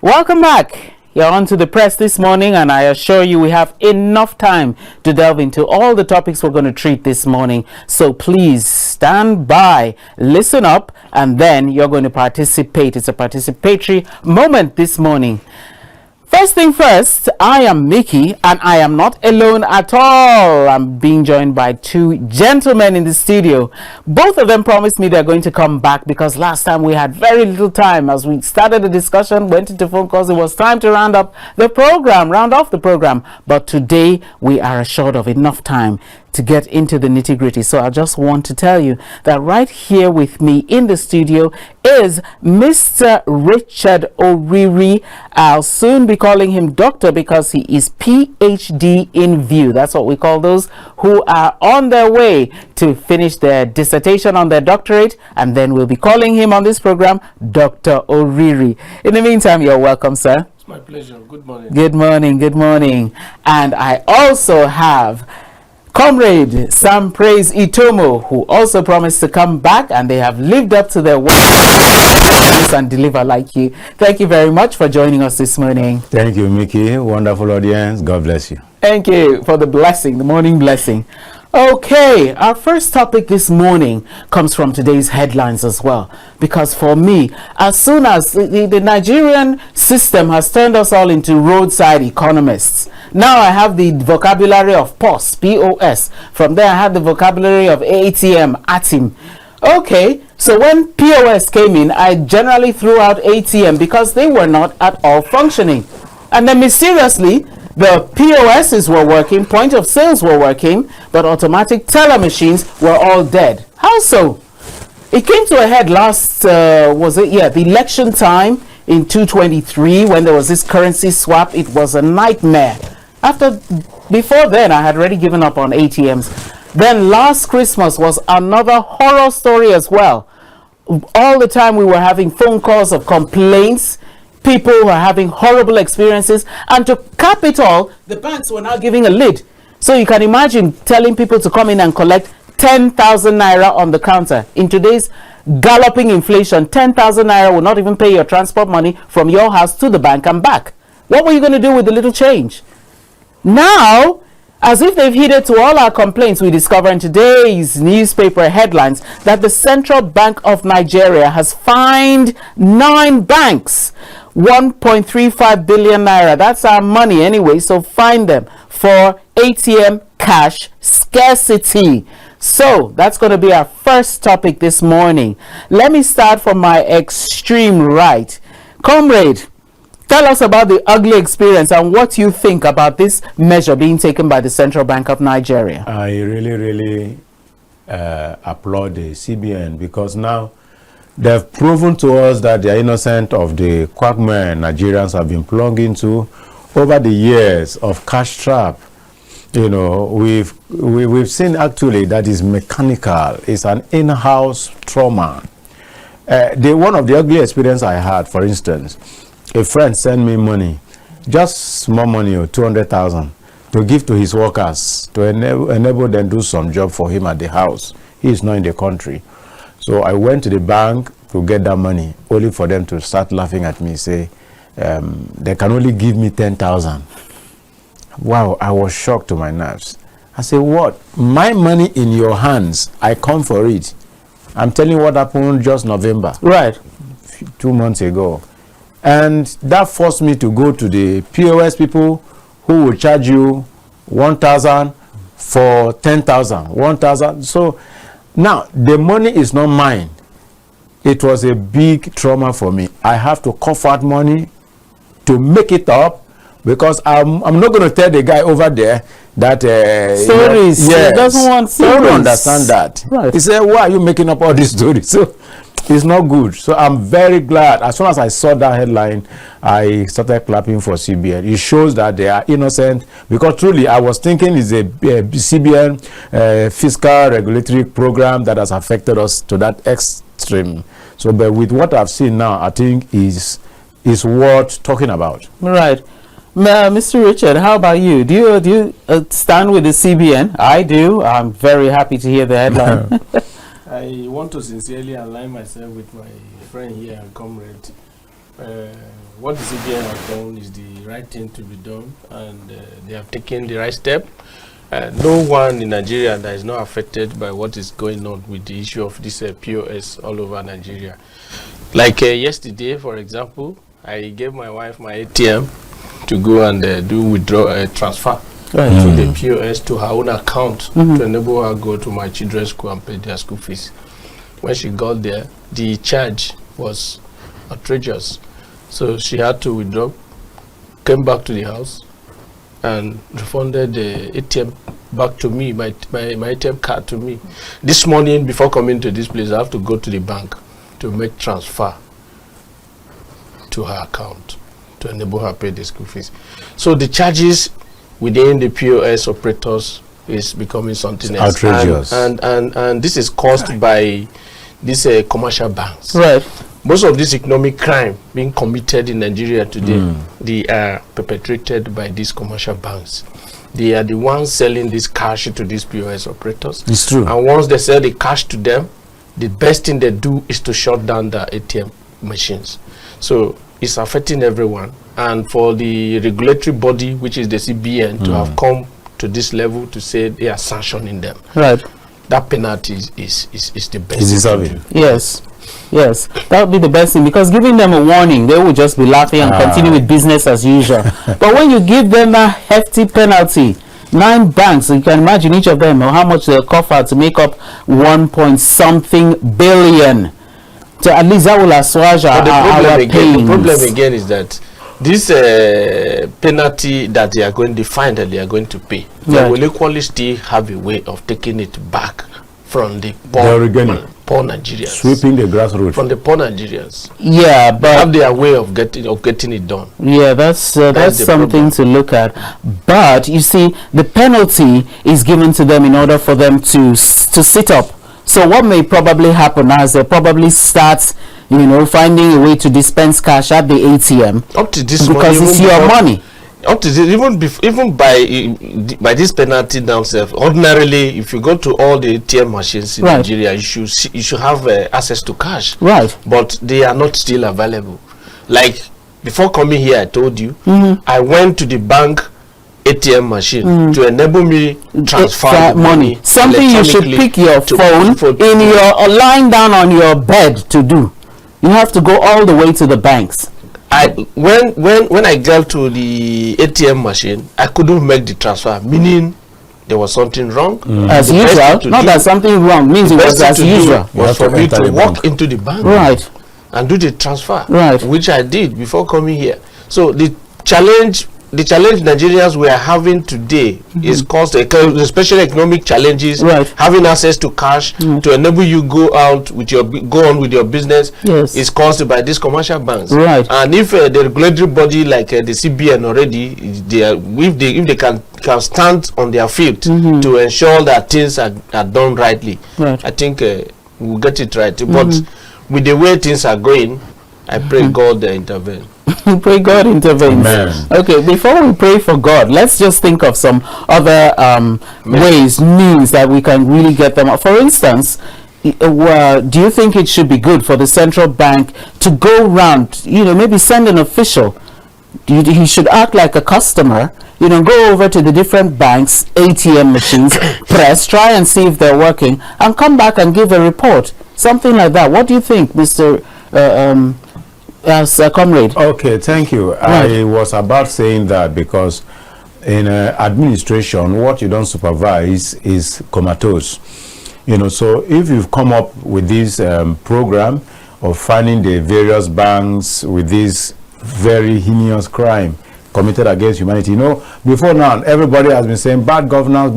Welcome back. You're on to the press this morning, and I assure you we have enough time to delve into all the topics we're going to treat this morning. So please stand by, listen up, and then you're going to participate. It's a participatory moment this morning. First thing first, I am Mikki, and I am not alone at all. I'm being joined by two gentlemen in the studio. Both of them promised me they're going to come back because last time we had very little time. As we started the discussion, went into phone calls, it was time to round off the program. But today we are assured of enough time to get into the nitty-gritty. So I just want to tell you that right here with me in the studio is Mr. Richard Oriri. I'll soon be calling him doctor because he is PhD in view. That's what we call those who are on their way to finish their dissertation on their doctorate, and then we'll be calling him on this program Dr. Oriri. In the meantime, you're welcome, sir. It's my pleasure. Good morning. Good morning. And I also have Comrade Sampraise Itomo, who also promised to come back, and they have lived up to their word and deliver like you. Thank you very much for joining us this morning. Thank you, Mikki. Wonderful audience. God bless you. Thank you for the blessing, the morning blessing. Okay, our first topic this morning comes from today's headlines as well, because for me, as soon as the Nigerian system has turned us all into roadside economists, now I have the vocabulary of POS, P-O-S. From there I have the vocabulary of ATM, ATM. Okay, so when POS came in, I generally threw out ATM because they were not at all functioning. And then mysteriously, the POSs were working, point of sales were working, but automatic teller machines were all dead. How so? It came to a head last, the election time in 2023 when there was this currency swap. It was a nightmare. Before then, I had already given up on ATMs. Then last Christmas was another horror story as well. All the time we were having phone calls of complaints. People were having horrible experiences, and to cap it all, the banks were now giving a lid. So you can imagine telling people to come in and collect 10,000 naira on the counter. In today's galloping inflation, 10,000 naira will not even pay your transport money from your house to the bank and back. What were you going to do with the little change? Now, as if they've heeded to all our complaints, we discover in today's newspaper headlines that the Central Bank of Nigeria has fined 9 banks 1.35 billion naira. That's our money anyway, so fine them for ATM cash scarcity. So that's going to be our first topic this morning. Let me start from my extreme right. Comrade, tell us about the ugly experience and what you think about this measure being taken by the Central Bank of Nigeria. I really applaud the CBN because now they've proven to us that they are innocent of the quagmire Nigerians have been plunged into over the years of cash trap. You know, we've seen actually that is mechanical. It's an in-house trauma. One of the ugly experience I had, for instance, a friend sent me money, just small money, 200,000, to give to his workers to enable them do some job for him at the house. He is not in the country. So I went to the bank to get that money, only for them to start laughing at me, say, they can only give me 10,000. Wow, I was shocked to my nerves. I said, what? My money in your hands, I come for it. I'm telling you what happened just November. Right. 2 months ago. And that forced me to go to the POS people who will charge you 1,000 for 10,000, 1,000. So now the money is not mine. It was a big trauma for me. I have to cough out money to make it up because I'm not going to tell the guy over there that stories. Yes, he doesn't want stories. He don't understand that. Right. He said, "Why are you making up all these stories?" So it's not good. So I'm very glad. As soon as I saw that headline, I started clapping for CBN. It shows that they are innocent, because truly I was thinking it's a CBN fiscal regulatory program that has affected us to that extreme. So, but with what I've seen now, I think is worth talking about. Right. Mr. Richard, how about you? Do you stand with the CBN? I do. I'm very happy to hear the headline. I want to sincerely align myself with my friend here and comrade. what the CBN has done is the right thing to be done, and they have taken the right step. No one in Nigeria that is not affected by what is going on with the issue of this POS all over Nigeria. Like yesterday, for example, I gave my wife my ATM to go and do transfer to the POS to her own account to enable her go to my children's school and pay their school fees. When she got there, the charge was outrageous. So she had to withdraw, came back to the house, and refunded the ATM back to me, my ATM card to me. This morning, before coming to this place, I have to go to the bank to make transfer to her account to enable her pay the school fees. So the charges within the POS operators is becoming something else. Outrageous. And this is caused by these commercial banks. Right. Most of this economic crime being committed in Nigeria today, they are perpetrated by these commercial banks. They are the ones selling this cash to these POS operators. It's true. And once they sell the cash to them, the best thing they do is to shut down the ATM machines. So it's affecting everyone. And for the regulatory body, which is the CBN, to have come to this level to say they are sanctioning them. Right. That penalty is the best. Is deserving. Yes. Yes, that would be the best thing, because giving them a warning, they will just be laughing and continue with business as usual. But when you give them a hefty penalty, 9 banks, you can imagine each of them how much they'll cough out to make up 1.something billion. So at least that will assuage our pains. The problem again is that this penalty that they are going to find that they are going to pay, they will equally still have a way of taking it back from the poor Nigerians. Sweeping the grassroots. From the poor Nigerians. Yeah, but they have their way of getting it done. Yeah, that's something to look at. But you see, the penalty is given to them in order for them to sit up. So what may probably happen now is they probably start, finding a way to dispense cash at the ATM. Up to this because it's your money. Up to this, even by this penalty now, ordinarily, if you go to all the ATM machines in Nigeria, you should have access to cash. Right. But they are not still available. Like before coming here, I told you, I went to the bank ATM machine to enable me transfer money. Something you should pick your phone in your lying down on your bed to do. You have to go all the way to the banks. When I got to the ATM machine, I couldn't make the transfer, meaning there was something wrong. As usual, not that something wrong means it was as usual. Was for me to walk into the bank, and do the transfer, which I did before coming here. So the challenge Nigerians we are having today is caused, especially economic challenges, having access to cash to enable you go on with your business is caused by these commercial banks. And if the regulatory body like the CBN already, if they can stand on their feet to ensure that things are done rightly, I think we'll get it right. But with the way things are going, I pray God intervene. Pray God intervenes. Amen. Okay, before we pray for God, let's just think of some other means that we can really get them. For instance, do you think it should be good for the central bank to go around, maybe send an official? He should act like a customer, go over to the different banks, ATM machines, try and see if they're working, and come back and give a report. Something like that. What do you think, Mr. As a comrade? Okay, thank you. I was about saying that because in administration, what you don't supervise is comatose. So if you've come up with this program of finding the various banks with this very heinous crime committed against humanity, before now everybody has been saying bad governance,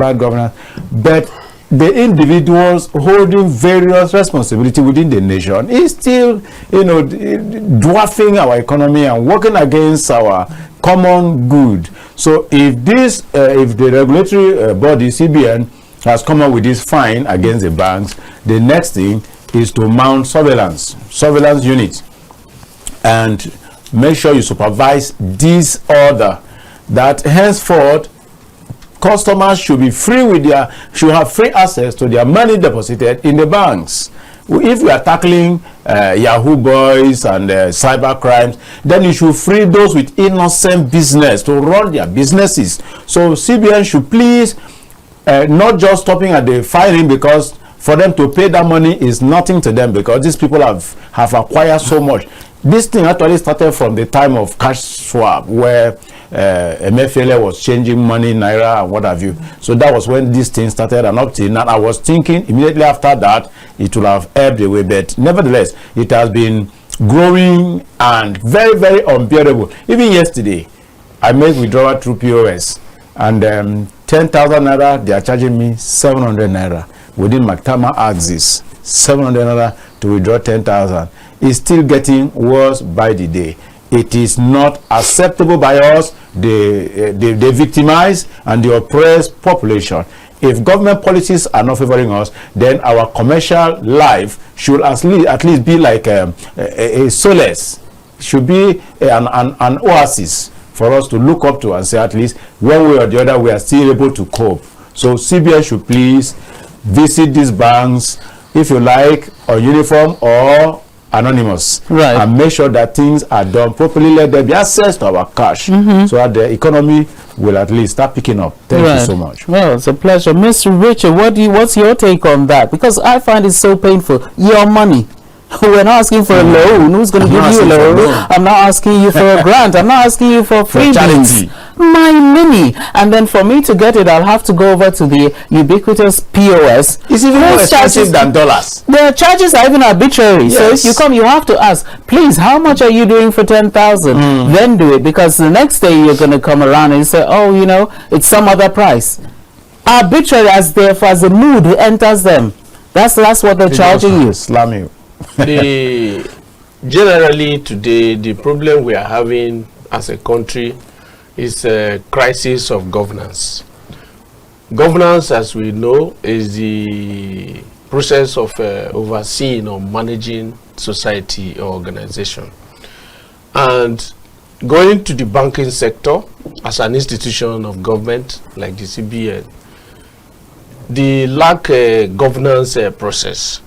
but the individuals holding various responsibility within the nation is still, dwarfing our economy and working against our common good. So if the regulatory body, CBN, has come up with this fine against the banks, the next thing is to mount surveillance units and make sure you supervise this order that henceforth customers should have free access to their money deposited in the banks. if we are tackling Yahoo boys and cyber crimes, then you should free those with innocent business to run their businesses. So CBN should please not just stopping at the firing, because for them to pay that money is nothing to them, because these people have acquired so much. This thing actually started from the time of cash swap, where Emefiele was changing money, naira and what have you. So that was when this thing started, and up till now I was thinking immediately after that it will have ebbed away, but nevertheless it has been growing and very, very unbearable. Even yesterday I made withdrawal through POS, and 10,000 naira, they are charging me 700 naira within my Tama axis. 700 naira to withdraw 10,000 is still getting worse by the day. It is not acceptable by us, the victimized and the oppressed population. If government policies are not favoring us, then our commercial life should at least be like a solace, should be an oasis for us to look up to and say, at least one way or the other we are still able to cope. So CBN should please visit these banks, if you like, on uniform or anonymous, right, and make sure that things are done properly. Let there be access to our cash, so that the economy will at least start picking up. Thank you so much. Well, it's a pleasure. Mr. Richard, what's your take on that? Because I find it so painful. Your money. We're not asking for a loan. Who's going to give you a loan? I'm not asking you for a grant. I'm not asking you for freebies. My money. And then for me to get it, I'll have to go over to the ubiquitous POS. It's even more expensive than dollars. The charges are even arbitrary. Yes. So if you come, you have to ask, please, how much are you doing for 10,000? Then do it, because the next day you're going to come around and say, oh, you know, it's some other price. Arbitrary, as the mood enters them. That's what they're charging you. Slam you. Generally today, the problem we are having as a country is a crisis of governance. Governance, as we know, is the process of overseeing or managing society or organization. And going to the banking sector as an institution of government like the CBN, the lack governance process.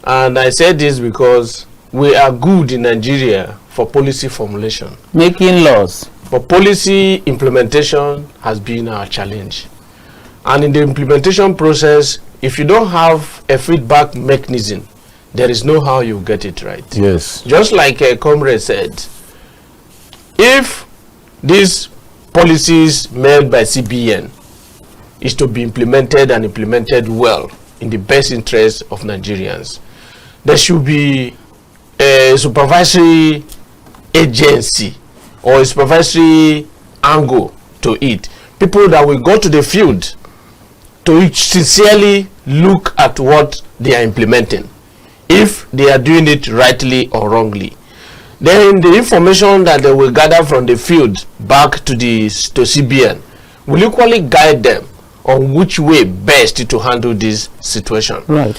And I said this because we are good in Nigeria for policy formulation, making laws, but policy implementation has been our challenge. And in the implementation process, if you don't have a feedback mechanism, there is no how you get it right. Yes. Just like a comrade said, if these policies made by CBN is to be implemented and implemented well in the best interest of Nigerians, there should be a supervisory agency or a supervisory angle to it. People that will go to the field to sincerely look at what they are implementing, if they are doing it rightly or wrongly. Then the information that they will gather from the field back to CBN will equally guide them on which way best to handle this situation. Right.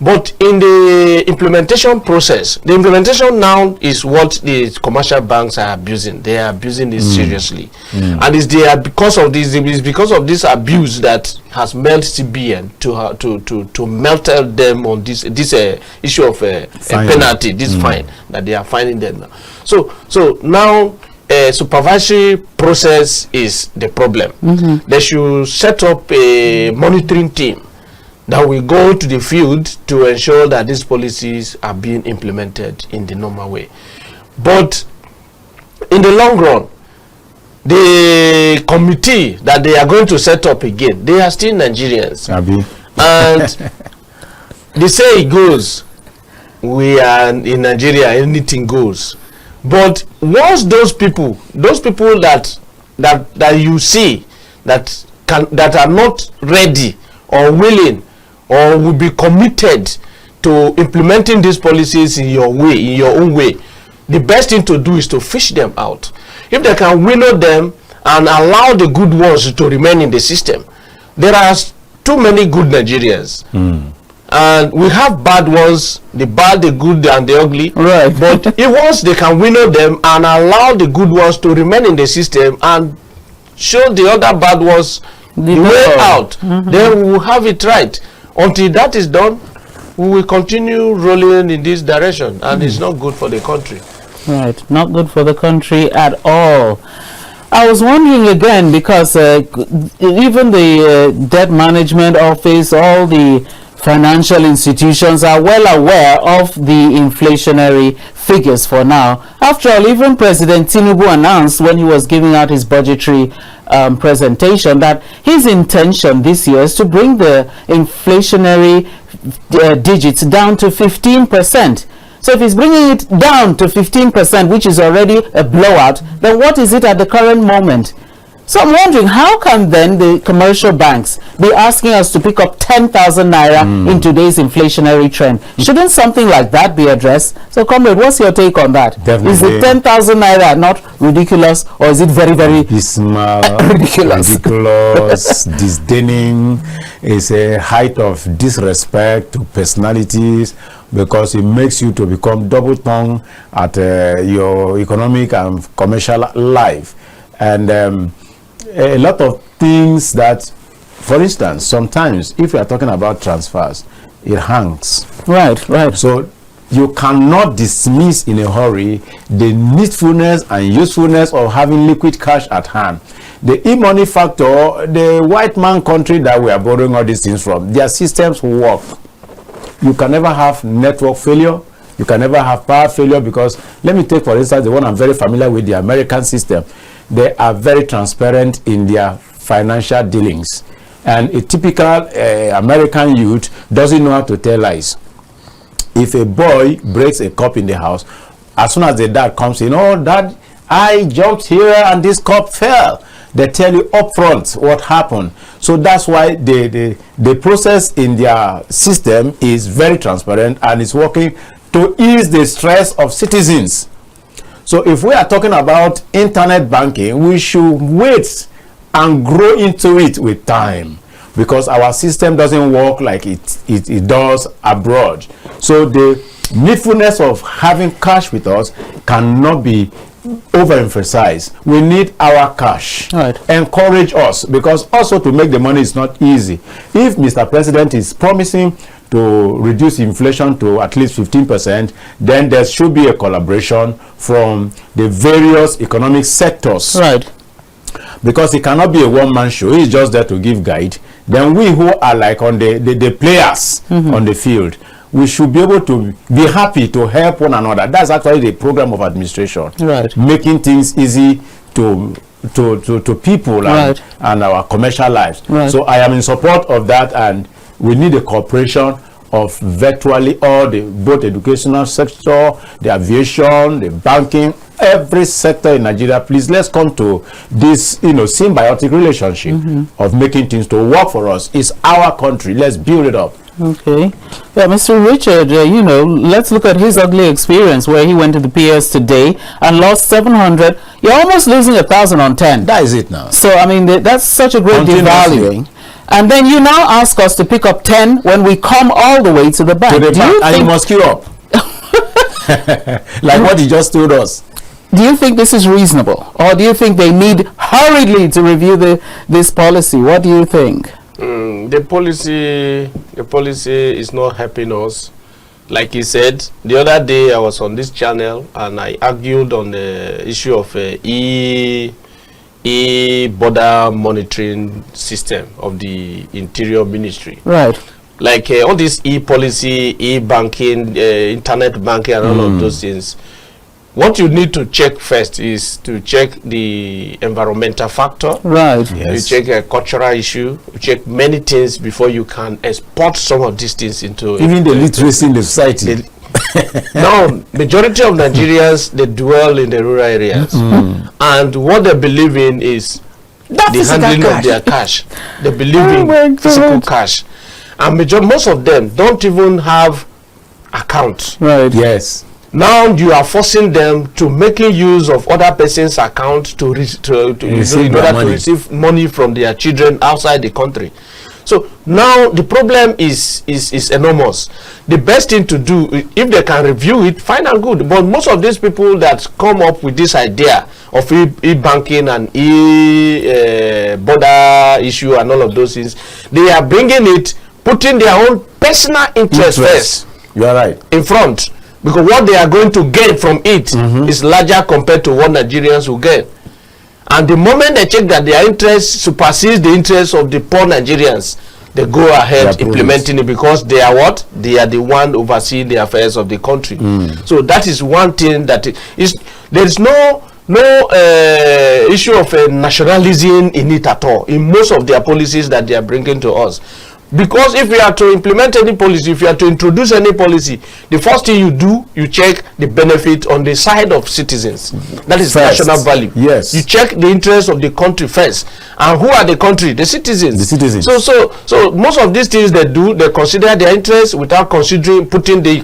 But in the implementation process, the implementation now is what the commercial banks are abusing. They are abusing this seriously. And it's because of this abuse that has melted CBN to melt them on this issue of a penalty, this fine that they are fining them now. So now supervisory process is the problem. They should set up a monitoring team that will go to the field to ensure that these policies are being implemented in the normal way. But in the long run, the committee that they are going to set up again, they are still Nigerians. And they say it goes, we are in Nigeria, anything goes. But once those people that you see that are not ready or willing or will be committed to implementing these policies in your own way, the best thing to do is to fish them out. If they can winnow them and allow the good ones to remain in the system, there are too many good Nigerians. And we have bad ones, the bad, the good, and the ugly. Right. But if once they can winnow them and allow the good ones to remain in the system and show the other bad ones the way out, then we will have it right. Until that is done, we will continue rolling in this direction, and it's not good for the country. Right, not good for the country at all. I was wondering again, because even the debt management office, all the financial institutions are well aware of the inflationary figures for now. After all, even President Tinubu announced when he was giving out his budgetary presentation that his intention this year is to bring the inflationary digits down to 15%. So if he's bringing it down to 15%, which is already a blowout, then what is it at the current moment? So I'm wondering, how can then the commercial banks be asking us to pick up 10,000 naira in today's inflationary trend? Shouldn't something like that be addressed? So, comrade, what's your take on that? Definitely. Is the 10,000 naira not ridiculous, or is it very, very ridiculous, disdaining? Is a height of disrespect to personalities, because it makes you to become double-tongued at your economic and commercial life. And a lot of things that, for instance, sometimes if you are talking about transfers, it hangs. Right. So you cannot dismiss in a hurry the needfulness and usefulness of having liquid cash at hand. The e-money factor, the white man country that we are borrowing all these things from, their systems work. You can never have network failure. You can never have power failure, because let me take, for instance, the one I'm very familiar with, the American system. They are very transparent in their financial dealings. And a typical American youth doesn't know how to tell lies. If a boy breaks a cup in the house, as soon as the dad comes in, oh, dad, I jumped here and this cup fell. They tell you up front what happened. So that's why the process in their system is very transparent, and it's working to ease the stress of citizens. So if we are talking about internet banking, we should wait and grow into it with time, because our system doesn't work like it does abroad. So the needfulness of having cash with us cannot be overemphasized. We need our cash. Right. Encourage us, because also to make the money is not easy. If Mr. President is promising to reduce inflation to at least 15%, then there should be a collaboration from the various economic sectors. Right. Because it cannot be a one-man show. He's just there to give guide. Then we who are like on the players on the field, we should be able to be happy to help one another. That's actually the program of administration. Right. Making things easy to people and our commercial lives. Right. So I am in support of that, and we need a cooperation of virtually all both educational sector, the aviation, the banking, every sector in Nigeria. Please, let's come to this, symbiotic relationship of making things to work for us. It's our country. Let's build it up. Okay. Yeah, Mr. Richard, let's look at his ugly experience where he went to the PS today and lost 700. You're almost losing 1,000 on 10. That is it now. So, I mean, that's such a great devaluing. And then you now ask us to pick up 10 when we come all the way to the bank. And you must queue up. Like what he just told us. Do you think this is reasonable? Or do you think they need hurriedly to review this policy? What do you think? The policy is not helping us. Like he said, the other day I was on this channel and I argued on the issue of border monitoring system of the Interior Ministry. Right. Like all this policy, banking, internet banking, and all of those things. What you need to check first is to check the environmental factor. Right. Yes. You check a cultural issue. You check many things before you can export some of these things into even the literacy in the society. Now, majority of Nigerians, they dwell in the rural areas, and what they believe in is the handling of their cash. They believe in physical cash, and most of them don't even have accounts. Right. Yes. Now you are forcing them to making use of other person's account in order to receive money from their children outside the country. So now the problem is enormous. The best thing to do, if they can review it, fine and good. But most of these people that come up with this idea of e-banking and border issue and all of those things, they are bringing it putting their own personal interest first. You are right. In front. Because what they are going to get from it is larger compared to what Nigerians will get. And the moment they check that their interest supersedes the interest of the poor Nigerians, they go ahead implementing it, because they are what? They are the one overseeing the affairs of the country. So that is one thing that is, there is no issue of nationalism in it at all, in most of their policies that they are bringing to us. Because if you are to implement any policy, if you are to introduce any policy, the first thing you do, you check the benefit on the side of citizens. That is first. National value. Yes. You check the interest of the country first. And who are the country? The citizens. The citizens. So most of these things they do, they consider their interest without considering putting the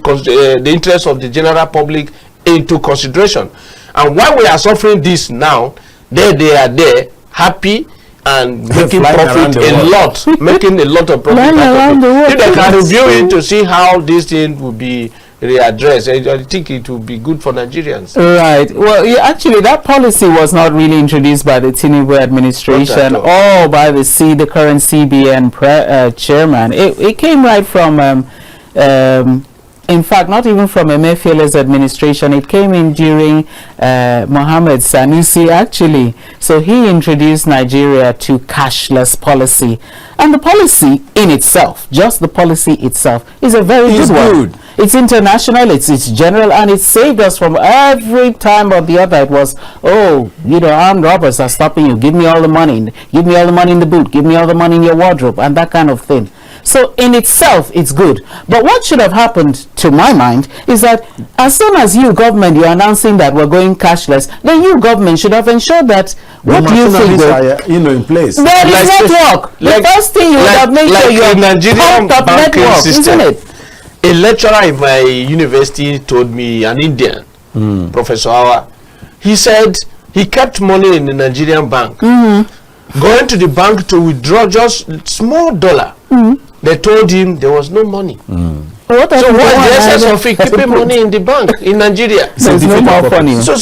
interest of the general public into consideration. And while we are suffering this now, they are there happy and making profit a lot, making a lot of profit. If they can review it to see how this thing will be readdressed, I think it will be good for Nigerians. Right. Well, actually, that policy was not really introduced by the Tinubu administration or by the current CBN chairman. It came right from in fact, not even from Emefiele's administration. It came in during Mohammed Sanusi, actually. So he introduced Nigeria to cashless policy. And the policy in itself, just the policy itself, is a very good one. It's international, it's general, and it saved us from every time or the other. It was, oh, you know, armed robbers are stopping you. Give me all the money. Give me all the money in the boot. Give me all the money in your wardrobe, and that kind of thing. So in itself, it's good. But what should have happened, to my mind, is that as soon as you, government, you're announcing that we're going cashless, then you, government, should have ensured that what do you think are, in place. There is network. The first thing you would have made sure you're Nigerian pumped up network, isn't it? A lecturer in my university told me, an Indian, Professor Awa, he said he kept money in the Nigerian bank. Going to the bank to withdraw just small dollar. They told him there was no money. So what's the essence of it? Keeping money in the bank in Nigeria? There's no more funny. So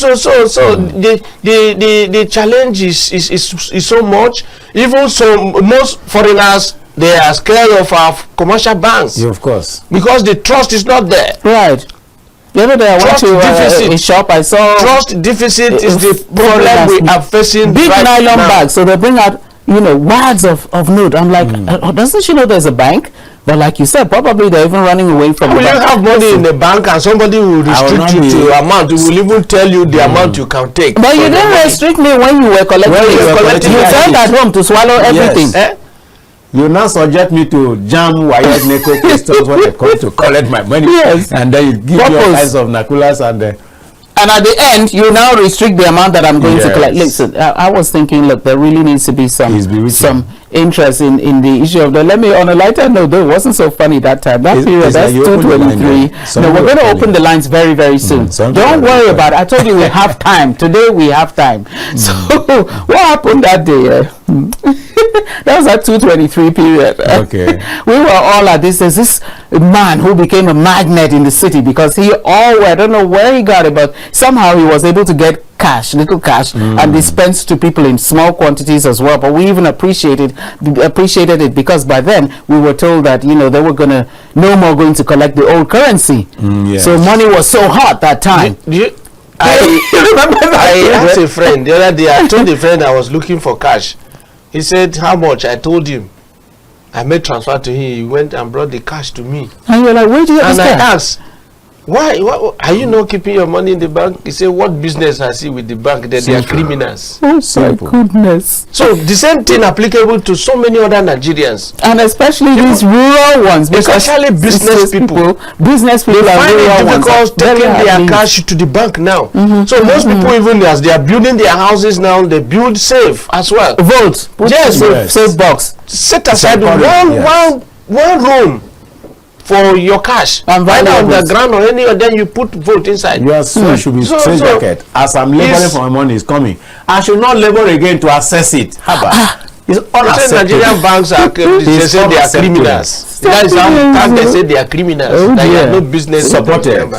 the challenge is so much. Even so, most foreigners, they are scared of our commercial banks. Yeah, of course. Because the trust is not there. Right. The other day I went to a shop, I saw trust deficit is the problem we are facing. Big nylon bags, so they bring out, you know, wads of note. I'm like, doesn't she know there's a bank? But like you said, probably they're even running away from the bank. You have money in the bank and somebody will restrict you to amount. It will even tell you the amount you can take. But you didn't restrict me when you were collecting. You went at home to swallow everything. Yes. You now subject me to jam wired NECO crystals when they come to collect my money. Yes. And then you give me all kinds of nakulas and at the end, you now restrict the amount that I'm going to collect. Listen, I was thinking, look, there really needs to be some interest in the issue of the. Let me, on a lighter note, though, it wasn't so funny that time. That period, that's 223. No, we're going to open the lines very, very soon. Don't worry about it. I told you we have time. Today we have time. So what happened that day? That was at 223 period. Okay. We were all at this. There's this man who became a magnet in the city because I don't know where he got it, but somehow he was able to get little cash, and dispense to people in small quantities as well. But we even appreciated it because by then we were told that, you know, they were no more going to collect the old currency. So money was so hot that time. I asked a friend the other day. I told a friend I was looking for cash. He said, how much? I told him. I made transfer to him. He went and brought the cash to me. And you're like, where do you get this cash? And I asked, why are you not keeping your money in the bank? He said, what business has he with the bank? That they are criminals. Oh, my goodness. So the same thing applicable to so many other Nigerians. And especially these rural ones. Especially business people. Business people are rural ones. Find it difficult taking their cash to the bank now. So most people, even as they are building their houses now, they build safe as well. Vote. Yes. Safe box. Set aside one room for your cash, and right on the ground or any, or then you put vote inside. Your soul should be straight jacket. As I'm laboring for my money is coming, I should not labor again to access it. It's unacceptable. Nigerian banks are they say they are criminals. That is how they say they are criminals. Oh, they have no business supported.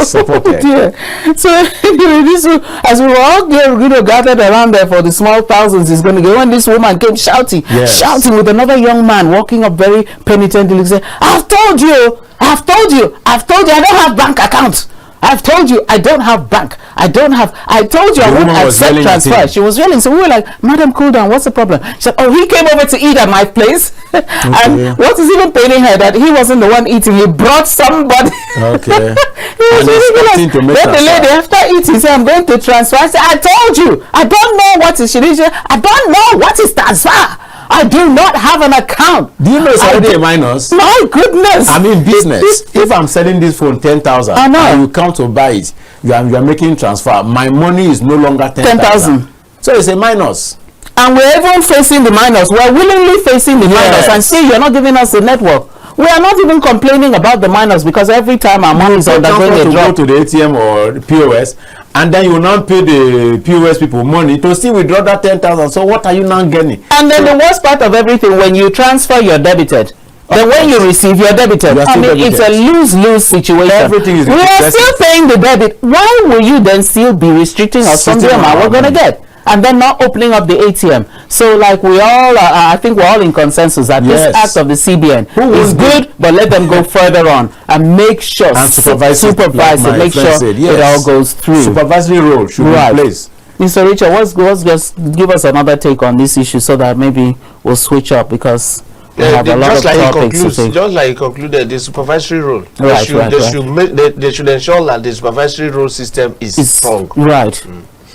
Supported. So anyway, this as we were all gathered around there for the small thousands is going to go, when this woman came shouting with another young man walking up very penitently, saying, I've told you, I don't have bank account. I've told you I don't have bank. I told you I won't accept transfer. She was yelling. So we were like, Madam, cool down. What's the problem? She said, oh, he came over to eat at my place. And what is even paining her that he wasn't the one eating. He brought somebody. Okay. He was really to make then the lady, after eating, said, I'm going to transfer. I said, I told you. I don't know what is. She didn't say, I don't know what is transfer. I do not have an account. Do you know it's already a minus? My goodness. I mean, business. If I'm selling this phone 10,000 and you come to buy it, you are making transfer. My money is no longer 10,000. So it's a minus. And we're even facing the minus. We're willingly facing the minus. And see, you're not giving us the network. We are not even complaining about the minus, because every time our money is undergoing a drop. Go to the ATM or POS, and then you will not pay the POS people money to still withdraw that 10,000. So what are you now getting? And then the worst part of everything, when you transfer, you're debited. Then when you receive, you're debited. I mean, it's a lose-lose situation. Everything is. We are still paying the debit. Why will you then still be restricting us from the amount we're going to get? And then not opening up the ATM. So like we all I think we're all in consensus that this act of the CBN is good, but let them go further on and make sure and supervise it, make sure it all goes through. Supervisory role should be in place. Mr. Richard, what's just give us another take on this issue so that maybe we'll switch up, because we have a lot of topics to take. Just like he concluded, the supervisory role. They should ensure that the supervisory role system is strong. Right.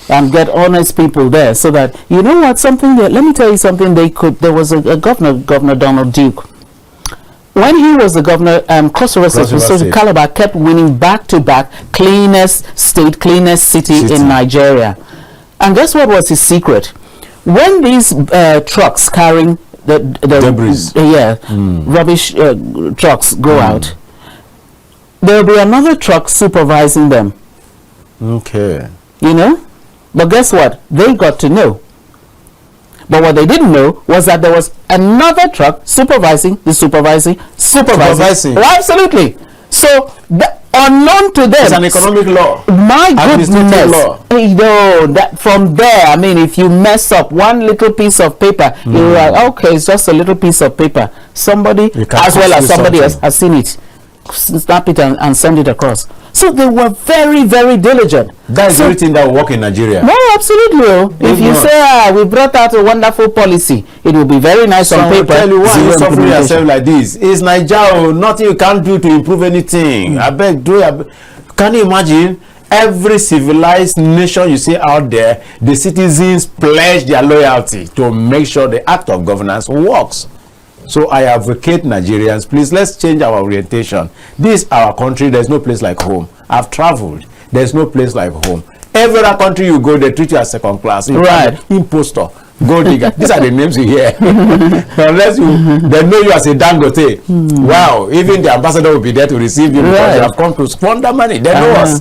And get honest people there, so that, you know what, something that, let me tell you something, there was a Governor Donald Duke. When he was the governor, Cross River State, Calabar kept winning back-to-back cleanest state, cleanest city in Nigeria. And guess what was his secret? When these trucks carrying the debris, rubbish trucks go out, there will be another truck supervising them. Okay. You know? But guess what? They got to know. But what they didn't know was that there was another truck supervising the supervising. Well, absolutely. So, unknown to them. It's an economic law. My goodness. Law. You know, that from there, I mean, if you mess up one little piece of paper, you're like, okay, it's just a little piece of paper. Somebody, as well as somebody else, has seen it. Snap it and send it across. So they were very, very diligent. That's everything that will work in Nigeria. No, absolutely. If you say, we brought out a wonderful policy, it will be very nice on paper. Tell you why you suffering yourself like this. It's Nigeria. Nothing you can't do to improve anything. I beg, can you imagine? Every civilized nation you see out there, the citizens pledge their loyalty to make sure the act of governance works. So I advocate Nigerians, please, let's change our orientation. This is our country. There's no place like home. I've traveled. There's no place like home. Every other country you go, they treat you as second class. Right. Impostor. Gold digger. These are the names you hear. Unless they know you as a Dangote. Wow. Even the ambassador will be there to receive you because you have come to squander money. They know us.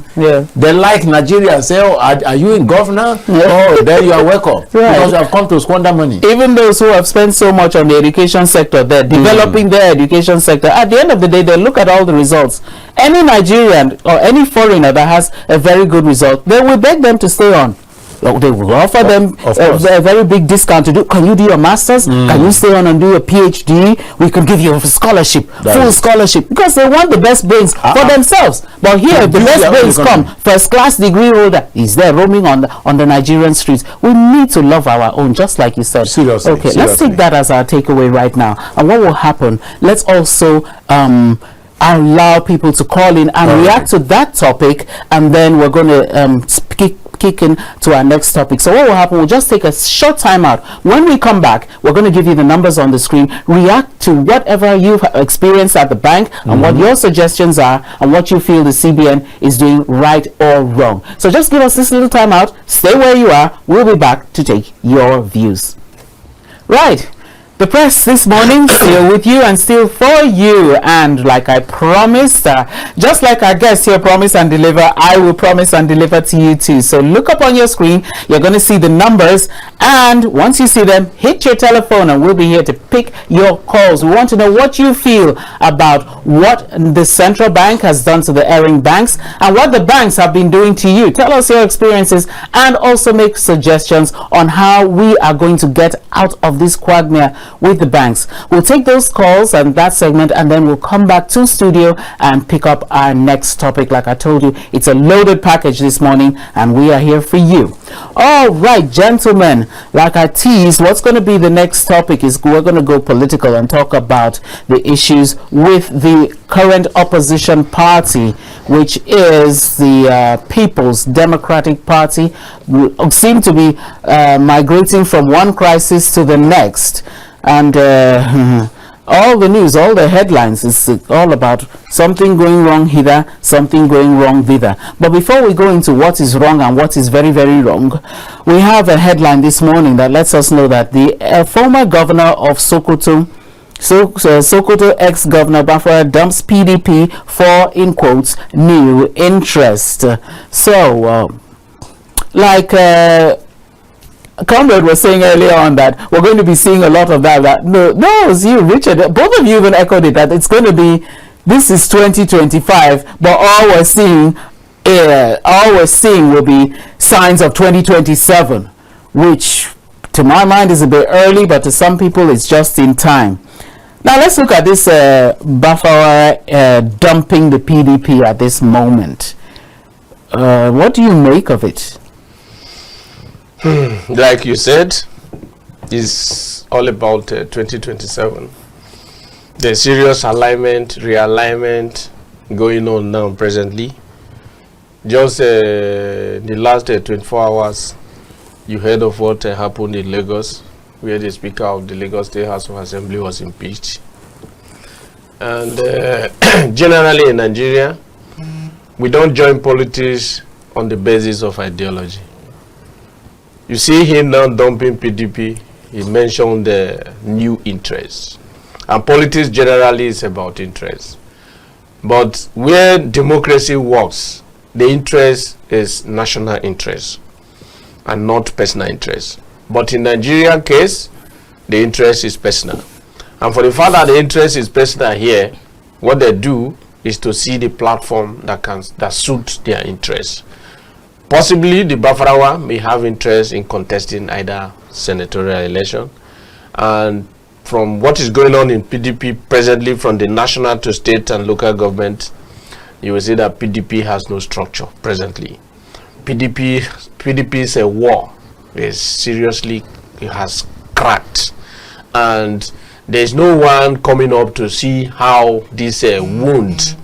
They like Nigeria. Say, oh, are you in governor? Oh, then you are welcome. Because you have come to squander money. Even those who have spent so much on the education sector, they're developing their education sector. At the end of the day, they look at all the results. Any Nigerian or any foreigner that has a very good result, they will beg them to stay on. They will offer them a very big discount to do. Can you do your master's? Can you stay on and do a PhD? We could give you a scholarship, full scholarship, because they want the best brains for themselves. But here, if the best brains come, first class degree holder is there roaming on the Nigerian streets. We need to love our own, just like you said. Seriously. Okay, let's take that as our takeaway right now. And what will happen? Let's also allow people to call in and react to that topic, and then we're going to kick in to our next topic. So what will happen, we'll just take a short time out. When we come back, we're going to give you the numbers on the screen. React to whatever you've experienced at the bank and what your suggestions are and what you feel the CBN is doing right or wrong. So just give us this little time out. Stay where you are. We'll be back to take your views. Right. The press this morning, still with you and still for you. And like I promised, just like our guest here promise and deliver, I will promise and deliver to you too. So look up on your screen, you're going to see the numbers, and once you see them, hit your telephone and we'll be here to pick your calls. We want to know what you feel about what the central bank has done to the erring banks and what the banks have been doing to you. Tell us your experiences and also make suggestions on how we are going to get out of this quagmire with the banks. We'll take those calls and that segment, and then we'll come back to studio and pick up our next topic. Like I told you, it's a loaded package this morning and we are here for you. All right, gentlemen, like I teased, what's going to be the next topic is we're going to go political and talk about the issues with the current opposition party, which is the People's Democratic Party. We seem to be migrating from one crisis to the next. And all the news, all the headlines is all about something going wrong hither, something going wrong thither. But before we go into what is wrong and what is very, very wrong, we have a headline this morning that lets us know that the former governor of Sokoto, Sokoto ex-governor Bafara dumps PDP for, in quotes, new interest. So, Comrade was saying earlier on that we're going to be seeing a lot of that. No, it was you, Richard. Both of you even echoed it, that it's going to be, this is 2025, but all we're seeing will be signs of 2027, which to my mind is a bit early, but to some people it's just in time. Now let's look at this Bafara dumping the PDP at this moment. What do you make of it? Like you said, it's all about 2027. There's serious alignment, realignment going on now presently. Just the last 24 hours, you heard of what happened in Lagos, where the Speaker of the Lagos State House of Assembly was impeached. And generally in Nigeria, we don't join politics on the basis of ideology. You see him now dumping PDP. He mentioned the new interest. And politics generally is about interest. But where democracy works, the interest is national interest and not personal interest. But in Nigerian case, the interest is personal. And for the fact that the interest is personal here, what they do is to see the platform that suits their interest. Possibly the Bafarawa may have interest in contesting either senatorial election, and from what is going on in PDP presently, from the national to state and local government, you will see that PDP has no structure presently. PDP's a war is seriously, it has cracked, and there is no one coming up to see how this wound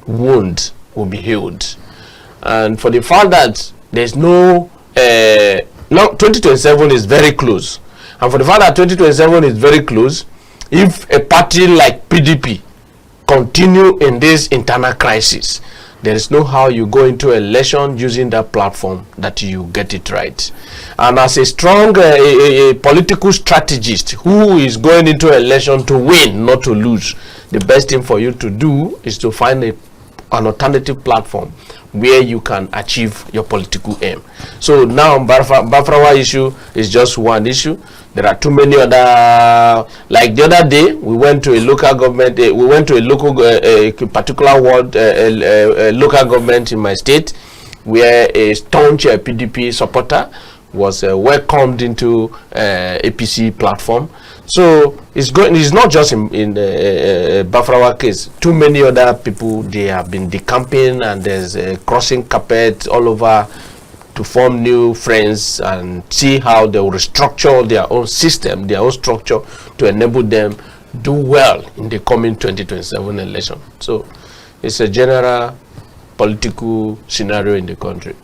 will be healed. And for the fact that there's no 2027 is very close, and for the fact that 2027 is very close, if a party like PDP continue in this internal crisis, there is no how you go into election using that platform that you get it right. And as a strong political strategist who is going into election to win, not to lose, the best thing for you to do is to find an alternative platform where you can achieve your political aim. So now Bafrawa issue is just one issue. There are too many other, like the other day we went to a local government, we went to a local particular ward, local government in my state, where a staunch PDP supporter was welcomed into APC platform. So it's not just in Bafrawa case. Too many other people, they have been decamping, and there's crossing carpet all over to form new friends and see how they will restructure their own system, their own structure, to enable them do well in the coming 2027 election. So it's a general political scenario in the country.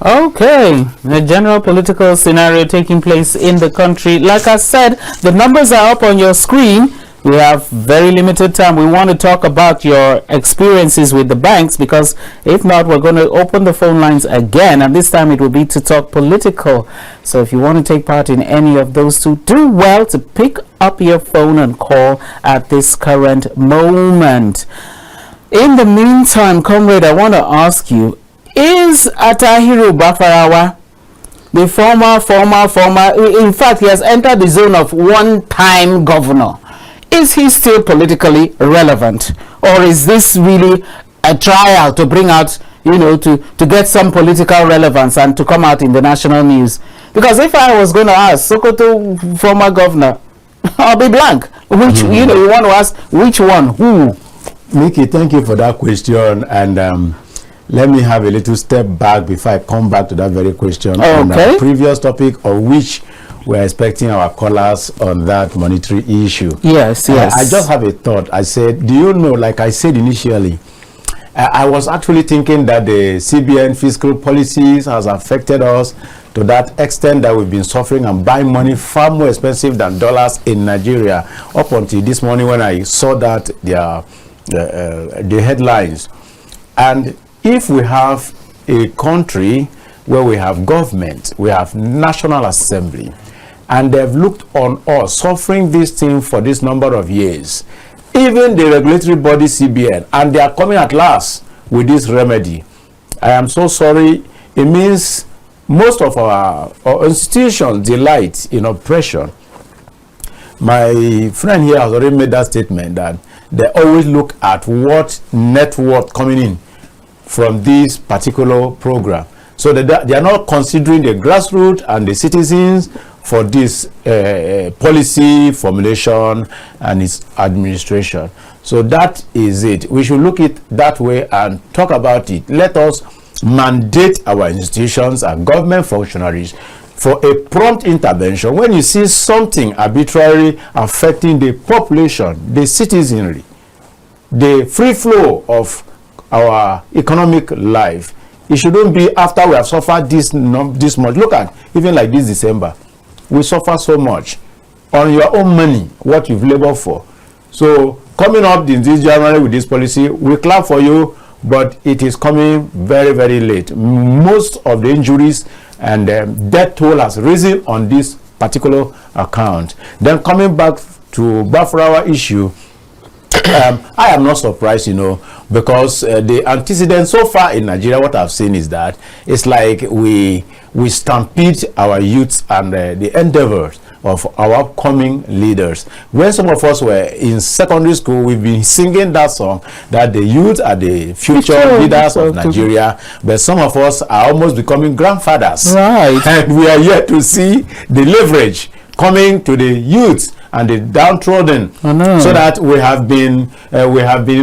Okay, the general political scenario taking place in the country. Like I said, the numbers are up on your screen. we have very limited time. We want to talk about your experiences with the banks, because if not, we're going to open the phone lines again, and this time it will be to talk political. So if you want to take part in any of those two, do well to pick up your phone and call at this current moment. In the meantime, comrade, I want to ask you, is Attah Bafarawa, the former, in fact, he has entered the zone of one-time governor. Is he still politically relevant? Or is this really a trial to bring out, to get some political relevance and to come out in the national news? Because if I was going to ask Sokoto former governor, I'll be blank. Which, you want to ask which one, who? Mikki, thank you for that question. And let me have a little step back before I come back to that very question. On the previous topic, of which we're expecting our callers on that monetary issue. Yes. I just have a thought. I said, do you know, like I said initially, I was actually thinking that the CBN fiscal policies has affected us to that extent that we've been suffering and buying money far more expensive than dollars in Nigeria. Up until this morning when I saw that the headlines. And if we have a country where we have government, we have National Assembly, and they've looked on us suffering this thing for this number of years, even the regulatory body CBN, and they are coming at last with this remedy, I am so sorry. It means most of our institutions delight in oppression. My friend here has already made that statement that they always look at what net worth coming in from this particular program. So they are not considering the grassroots and the citizens for this policy formulation and its administration. So that is it. We should look at it that way and talk about it. Let us mandate our institutions and government functionaries for a prompt intervention when you see something arbitrary affecting the population, the citizenry, the free flow of our economic life. It shouldn't be after we have suffered this much. Look at even like this December, we suffer so much on your own money, what you've labored for. So coming up in this January with this policy, we clap for you, but it is coming very, very late. Most of the injuries and death toll has risen on this particular account. Then coming back to Bafarawa issue, I am not surprised, because the antecedent so far in Nigeria, what I've seen is that it's like we stampede our youth and the endeavors of our upcoming leaders. When some of us were in secondary school, we've been singing that song that the youth are the future leaders of Nigeria, but some of us are almost becoming grandfathers. Right. And we are yet to see the leverage coming to the youth and the downtrodden, so that we have been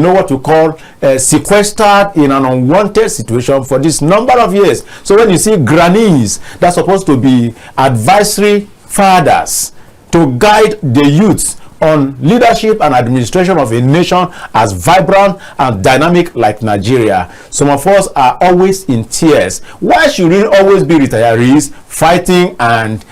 what you call sequestered in an unwanted situation for this number of years. So when you see grannies that's supposed to be advisory fathers to guide the youth on leadership and administration of a nation as vibrant and dynamic like Nigeria, some of us are always in tears. Why should we always be retirees fighting and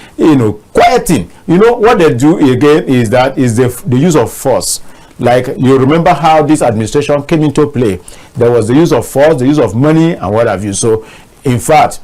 quieting? What they do again is the use of force. Like, you remember how this administration came into play. There was the use of force, the use of money, and what have you. So in fact,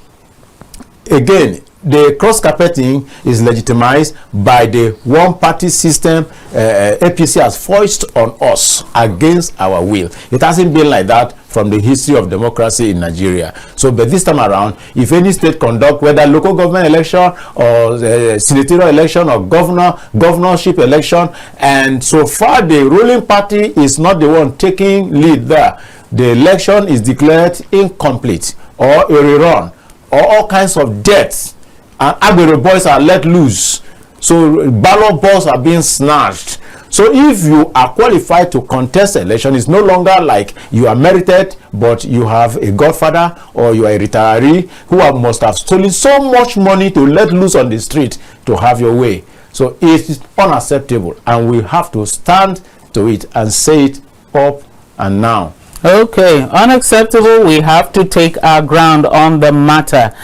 again, the cross-carpeting is legitimized by the one-party system APC has foisted on us against our will. It hasn't been like that from the history of democracy in Nigeria. So, but this time around, if any state conduct, whether local government election or senatorial election or governorship election, and so far the ruling party is not the one taking lead there, the election is declared incomplete or a rerun or all kinds of deaths, and Agbero boys are let loose. So ballot balls are being snatched. So if you are qualified to contest election, it's no longer like you are merited, but you have a godfather or you are a retiree who must have stolen so much money to let loose on the street to have your way. So it is unacceptable, and we have to stand to it and say it up and now. Okay, unacceptable. We have to take our ground on the matter.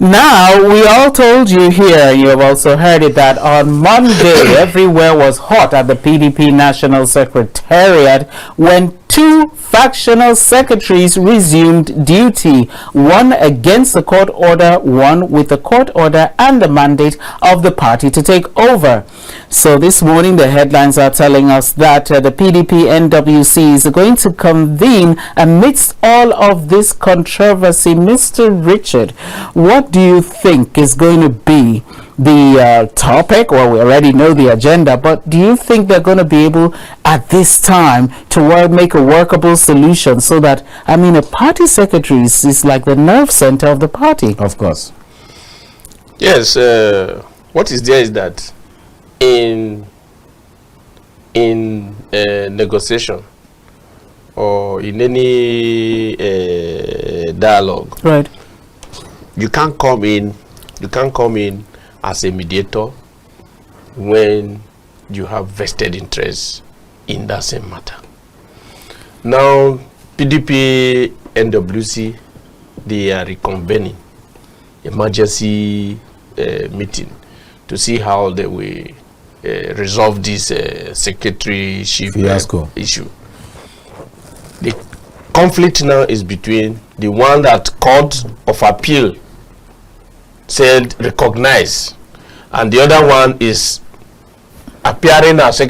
Now, we all told you here, and you have also heard it, that on Monday, everywhere was hot at the PDP National Secretariat when two factional secretaries resumed duty, one against the court order, one with the court order and the mandate of the party to take over. So this morning, the headlines are telling us that the PDP NWC is going to convene amidst all of this controversy. Mr. Richard, what do you think is going to be the topic? Well, we already know the agenda, but do you think they're going to be able at this time to make a workable solution so that, I mean, a party secretary is like the nerve center of the party? Of course. Yes, what is there is that in negotiation or in any dialogue, right, you can't come in as a mediator when you have vested interests in that same matter. Now, PDP NWC, they are reconvening emergency meeting to see how they will resolve this secretaryship issue. The conflict now is between the one that Court of Appeal said recognize, and the other one is appearing as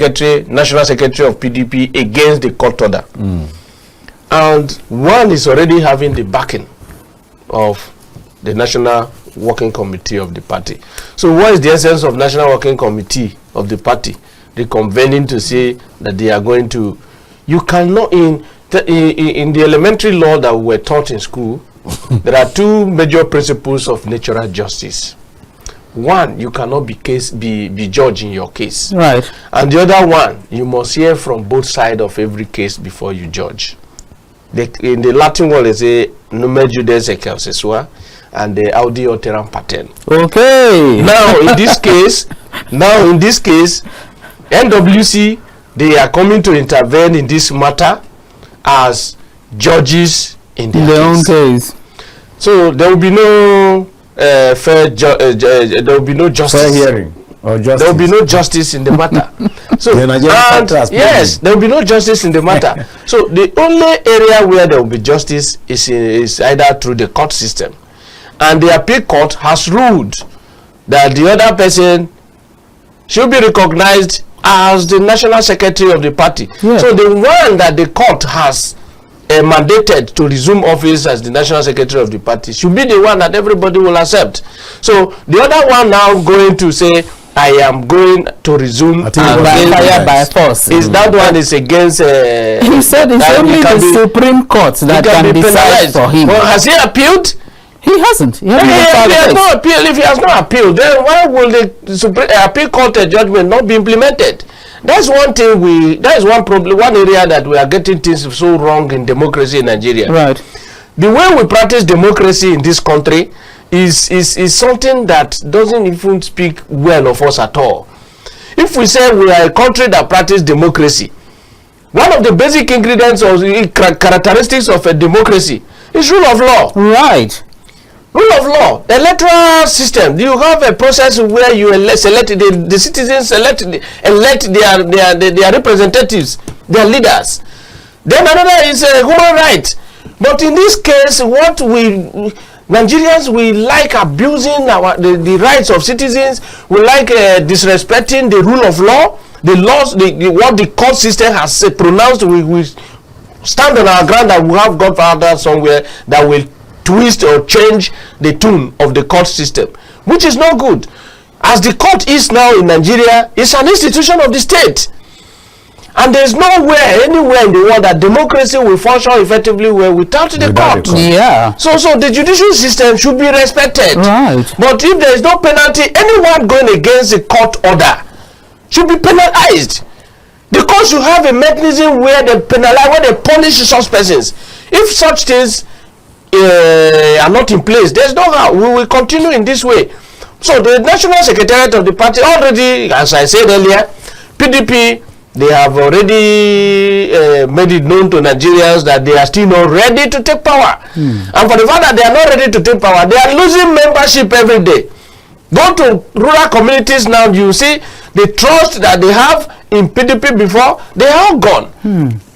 national secretary of PDP against the court order. And one is already having the backing of the National Working Committee of the party. So what is the essence of National Working Committee of the party reconvening to say that they are going to, you cannot, in the elementary law that we were taught in school, there are two major principles of natural justice. One, you cannot be judge in your case. Right. And the other one, you must hear from both sides of every case before you judge. In the Latin word, they say, nume judes excelsior, and the audi alteram patent. Okay. Now, in this case, NWC, they are coming to intervene in this matter as judges in their own case. So there will be no there will be no justice. Fair hearing or justice. There will be no justice in the matter. So yes, there will be no justice in the matter. So the only area where there will be justice is either through the court system, and the appeal court has ruled that the other person should be recognized as the national secretary of the party. Yeah. So the one that the court has mandated to resume office as the national secretary of the party should be the one that everybody will accept. So the other one now going to say, I am going to resume by force. Is that one is against he said it's only the Supreme Court that can decide for him. Well, has he appealed? He hasn't. He has no appeal. If he has no appeal, then why will the appeal court judgment not be implemented? That's one thing that is one problem, one area that we are getting things so wrong in democracy in Nigeria. Right. The way we practice democracy in this country is something that doesn't even speak well of us at all. If we say we are a country that practices democracy, one of the basic ingredients or characteristics of a democracy is rule of law. Right. Rule of law, electoral system. You have a process where you select the citizens elect their representatives, their leaders. Then another is a human right. But in this case, what Nigerians, we like abusing the rights of citizens. We like disrespecting the rule of law, the laws, what the court system has pronounced. We stand on our ground that we have Godfather somewhere that will twist or change the tune of the court system, which is not good. As the court is now in Nigeria, it's an institution of the state, and there's nowhere anywhere in the world that democracy will function effectively well without the court. Yeah. So the judicial system should be respected. Right. But if there is no penalty, anyone going against a court order should be penalized. The court should have a mechanism where they penalize, where they punish such persons. If such things are not in place, there's no how. We will continue in this way. So the national secretariat of the party already, as I said earlier, PDP, they have already made it known to Nigerians that they are still not ready to take power. And for the fact that they are not ready to take power, they are losing membership every day. Go to rural communities now, you see the trust that they have in PDP before, they are all gone.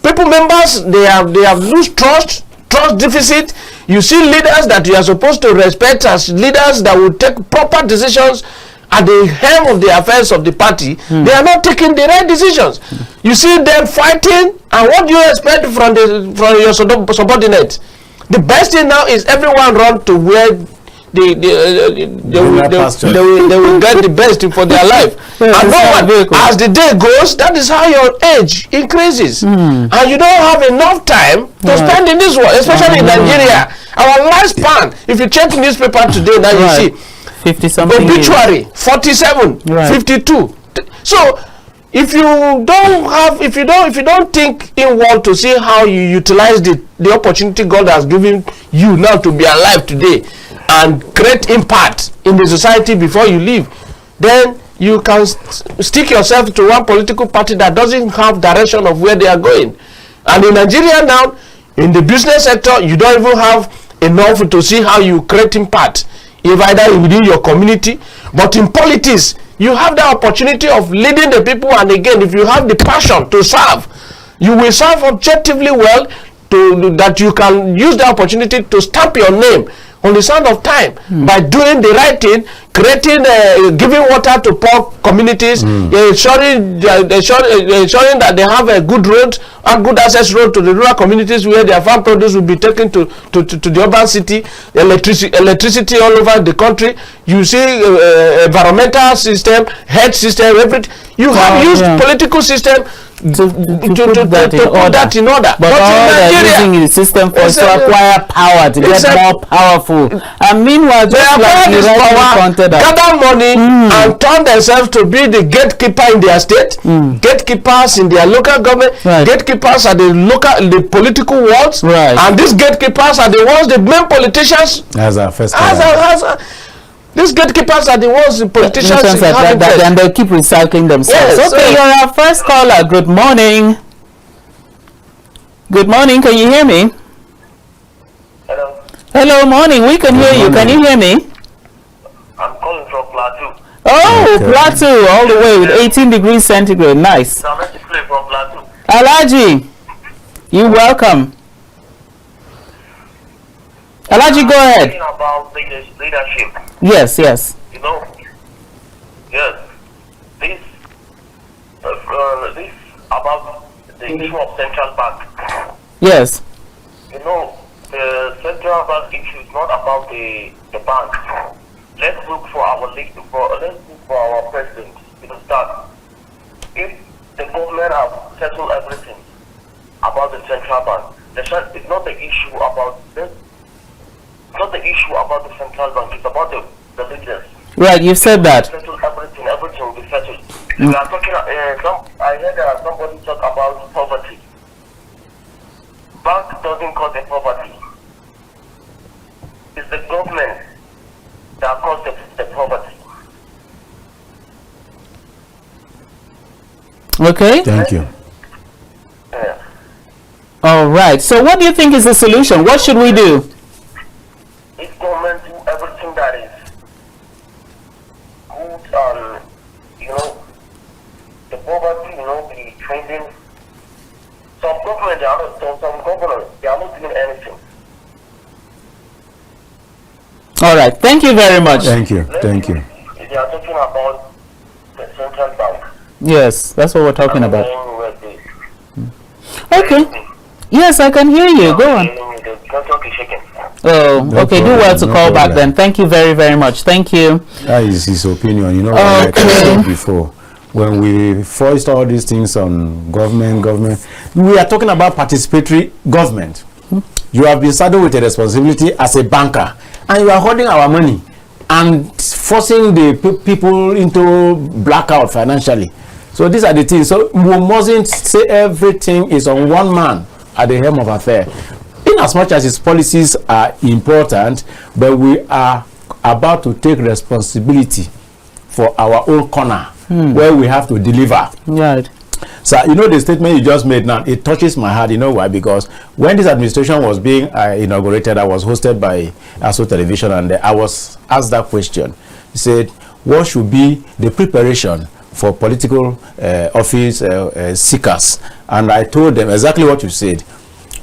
People, members, they have lost trust deficit. You see leaders that you are supposed to respect as leaders that will take proper decisions at the helm of the affairs of the party. They are not taking the right decisions. You see them fighting, and what do you expect from your subordinates? The best thing now is everyone run to where they will get the best for their life. And no one, as the day goes, that is how your age increases. And you don't have enough time to spend in this world, especially in Nigeria. Our lifespan, if you check newspaper today, now you see 50 something obituary, 47, 52. So if you don't think inward to see how you utilize the opportunity God has given you now to be alive today and create impact in the society before you leave, then you can stick yourself to one political party that doesn't have direction of where they are going. And in Nigeria now, in the business sector, you don't even have enough to see how you create impact, if either within your community, but in politics, you have the opportunity of leading the people. And again, if you have the passion to serve, you will serve objectively well, that you can use the opportunity to stamp your name on the sand of time by doing the right thing, creating, giving water to poor communities, ensuring that they have a good road and good access road to the rural communities where their farm produce will be taken to the urban city, electricity all over the country. You see environmental system, health system, everything. You have used political system to put that in order. But all they're using the system for to acquire power, to get more powerful. And meanwhile, just like you pointed out, gather money and turn themselves to be the gatekeeper in their state, gatekeepers in their local government, gatekeepers at the political worlds, and these gatekeepers are the ones, the main politicians. These gatekeepers are the ones, the politicians, and they'll keep recycling themselves. Yes, okay, you're our first caller. Good morning. Good morning. Can you hear me? Hello. Hello, morning. We can hear you. Can you hear me? I'm calling from Plateau. Oh, okay. Plateau, all the way with 18 degrees centigrade. Nice. I'm from Plateau. Alaji, you're welcome. Alaji, go ahead. About leadership. Yes. Yes. This about the issue of central bank. Yes. The central bank issue is not about the bank. Let's look for our president. Start. If the government have settled everything about the central bank, it's not the issue about this. It's not the issue about the central bank. It's about the leaders. Right, you've said that. Settle everything will be settled. We are talking. I heard somebody talk about poverty. Bank doesn't cause the poverty. It's the government that caused the poverty. Okay. Thank you. Yeah. All right. So what do you think is the solution? What should we do? If government do everything that is good and, the poverty, the trending, some government, they are not doing anything. All right. Thank you very much. Thank you. Thank you. They are talking about the central bank. Yes, that's what we're talking about. Okay. Yes, I can hear you. Go on. Oh, okay. Do well to call back then. Thank you very, very much. Thank you. That is his opinion. Like I said before, when we foist all these things on government, we are talking about participatory government. You have been saddled with a responsibility as a banker, and you are holding our money and forcing the people into blackout financially. So these are the things. So we mustn't say everything is on one man at the helm of affair. In as much as his policies are important, but we are about to take responsibility for our own corner where we have to deliver. Right. So, you know, the statement you just made now, it touches my heart. You know why? Because when this administration was being inaugurated, I was hosted by ASO Television, and I was asked that question. He said, what should be the preparation for political office seekers? And I told them exactly what you said.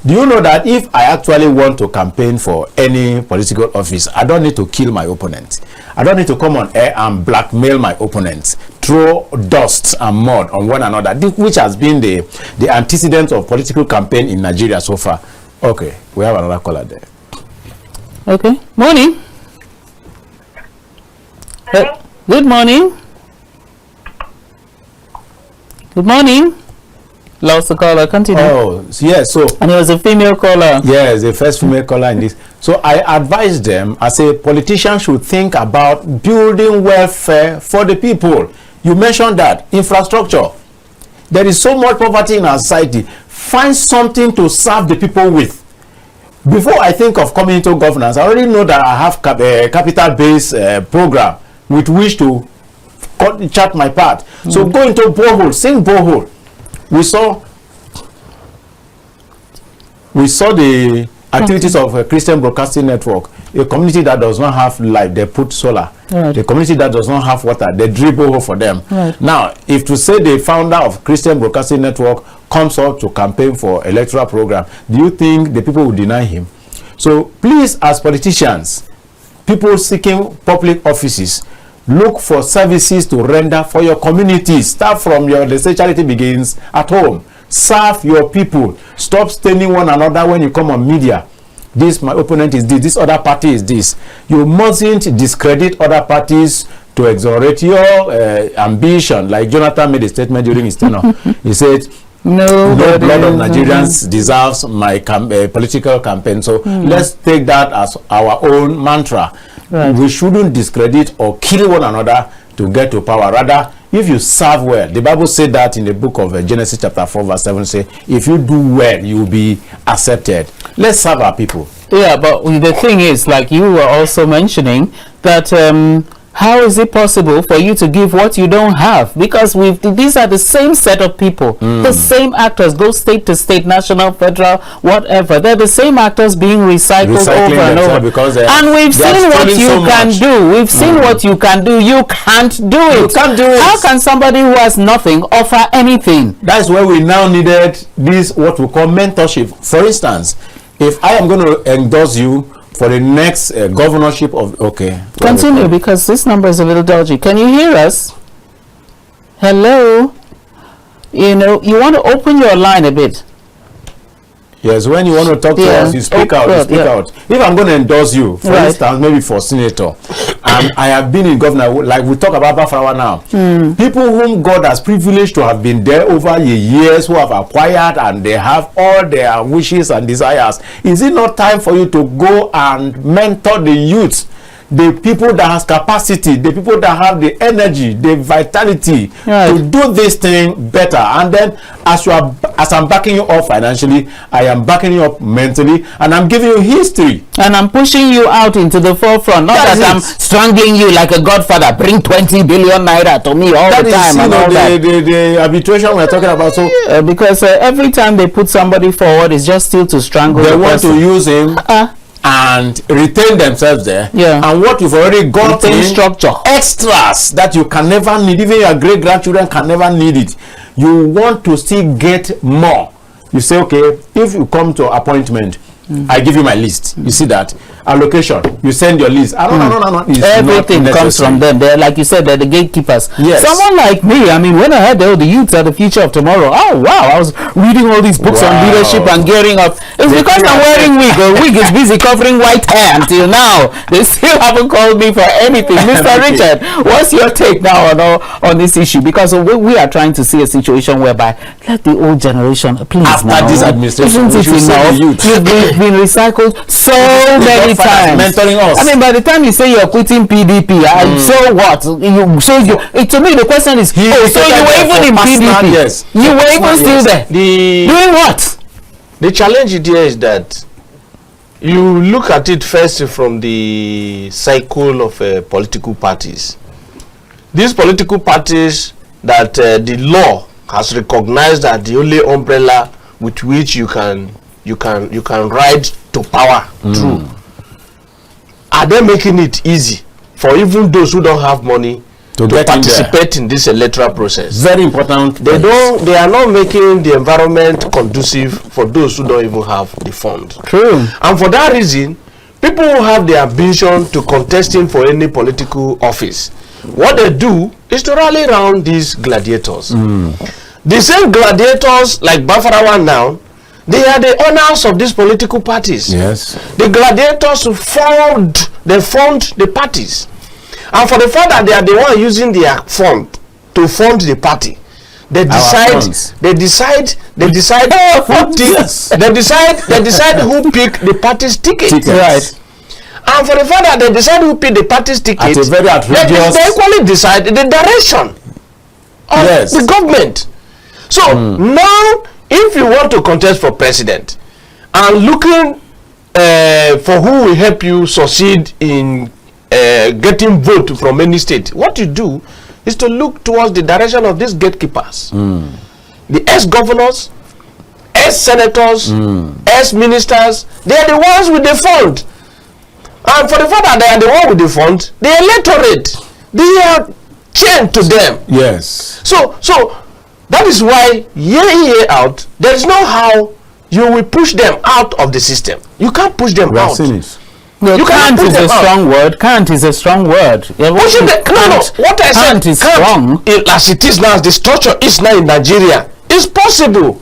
Do you know that if I actually want to campaign for any political office, I don't need to kill my opponent. I don't need to come on air and blackmail my opponents, throw dust and mud on one another, which has been the antecedent of political campaign in Nigeria so far. Okay, we have another caller there. Okay, morning. Good morning. Good morning. Lost the caller. Continue. Oh, yes. So, and it was a female caller. Yes, the first female caller in this. So I advise them as a politician should think about building welfare for the people. You mentioned that infrastructure. There is so much poverty in our society. Find something to serve the people with. Before I think of coming into governance, I already know that I have a capital-based program with which to chart my path. So go into borehole, sing borehole. We saw the activities of a Christian Broadcasting Network, a community that does not have light, they put solar. Right. The community that does not have water, they drill borehole for them. Right. Now, if to say the founder of Christian Broadcasting Network comes up to campaign for electoral program, do you think the people will deny him? So please, as politicians, people seeking public offices, look for services to render for your community. Start from they say charity begins at home. Serve your people. Stop staining one another when you come on media. This, my opponent is this other party is this. You mustn't discredit other parties to exonerate your ambition. Like Jonathan made a statement during his tenure. He said, no blood of Nigerians deserves my political campaign. So let's take that as our own mantra. Right. We shouldn't discredit or kill one another to get to power. Rather, if you serve well, the Bible said that in the book of Genesis chapter 4 verse 7, say, if you do well, you will be accepted. Let's serve our people. Yeah, but the thing is, like you were also mentioning, that how is it possible for you to give what you don't have? Because these are the same set of people, the same actors, go state to state, national, federal, whatever. They're the same actors being recycled over and over. Because and we've seen what you can do. We've seen what you can do. You can't do it. You can't do it. How can somebody who has nothing offer anything? That's where we now needed this, what we call mentorship. For instance, if I am going to endorse you for the next governorship of... Okay. Continue, because this number is a little dodgy. Can you hear us? Hello? You know, you want to open your line a bit. Yes, when you want to talk to us, you speak out. You speak out. If I'm going to endorse you, for instance, maybe for senator, and I have been in governor, like we talk about Bafarawa now, people whom God has privileged to have been there over the years, who have acquired and they have all their wishes and desires, is it not time for you to go and mentor the youth? The people that has capacity, the people that have the energy, the vitality to do this thing better. And then as I'm backing you up financially, I am backing you up mentally, and I'm giving you history. And I'm pushing you out into the forefront. Not that I'm strangling you like a godfather. Bring 20 billion naira to me all the time. The arbitration we're talking about. So because every time they put somebody forward, it's just still to strangle they the want person. to use him and retain themselves there. And what you've already got in structure, extras that you can never need, even your great grandchildren can never need it. You want to still get more. You say, okay, if you come to appointment, I give you my list. You see that allocation, you send your list. No. Everything comes from them. They're, like you said, they're the gatekeepers. Someone like me, I mean, when I heard the youth are the future of tomorrow, oh wow, I was reading all these books on leadership and gearing up. It's because I'm wearing wig. A wig is busy covering white hair until now. They still haven't called me for anything. Mr. Richard, what's your take now on this issue? Because we are trying to see a situation whereby let the old generation, please, after this administration, isn't it enough? You've been recycled so many times. Mentoring us. I mean, by the time you say you're quitting PDP, so what? To me, the question is, so you were even in PDP? Yes. You were even still there. Doing what? The challenge here is that you look at it first from the cycle of political parties. These political parties that the law has recognized that the only umbrella with which you can ride to power through. Are they making it easy for even those who don't have money to participate in this electoral process? Very important. They are not making the environment conducive for those who don't even have the fund. True. And for that reason, people who have the ambition to contesting for any political office, what they do is to rally around these gladiators. The same gladiators like Bafarawa now, they are the owners of these political parties. Yes. The gladiators who formed the parties. And for the fact that they are the one using their fund to fund the party, they decide who pick the party's ticket. Right. And for the fact that they decide who pick the party's ticket, they equally decide the direction of the government. So now, if you want to contest for president and looking for who will help you succeed in getting vote from any state, what you do is to look towards the direction of these gatekeepers, the ex-governors, ex-senators, ex-ministers. They are the ones with the fund, and for the fact that they are the one with the fund, the electorate, they are chained to them. Yes. So that is why year in, year out, there is no how you will push them out of the system. You can't push them out. No, can't is a strong word. Can't is a strong word. What I said is strong. As it is now, as the structure is now in Nigeria, is possible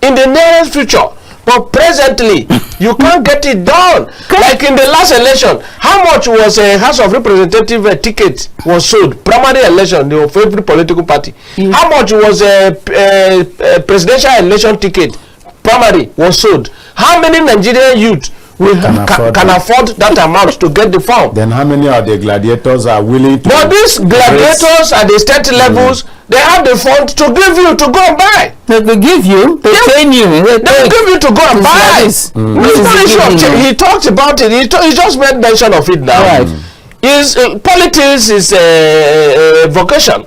in the nearest future. But presently, you can't get it done. Like in the last election, how much was a House of Representative ticket was sold? Primary election of every political party. How much was a presidential election ticket? Primary was sold. How many Nigerian youth can afford that amount to get the form? Then how many of the gladiators are willing to? But these gladiators at the state levels, they have the fund to give you to go and buy. They give you, they train you. They will give you to go and buy. He talked about it. He just made mention of it now. Right. Politics is a vocation.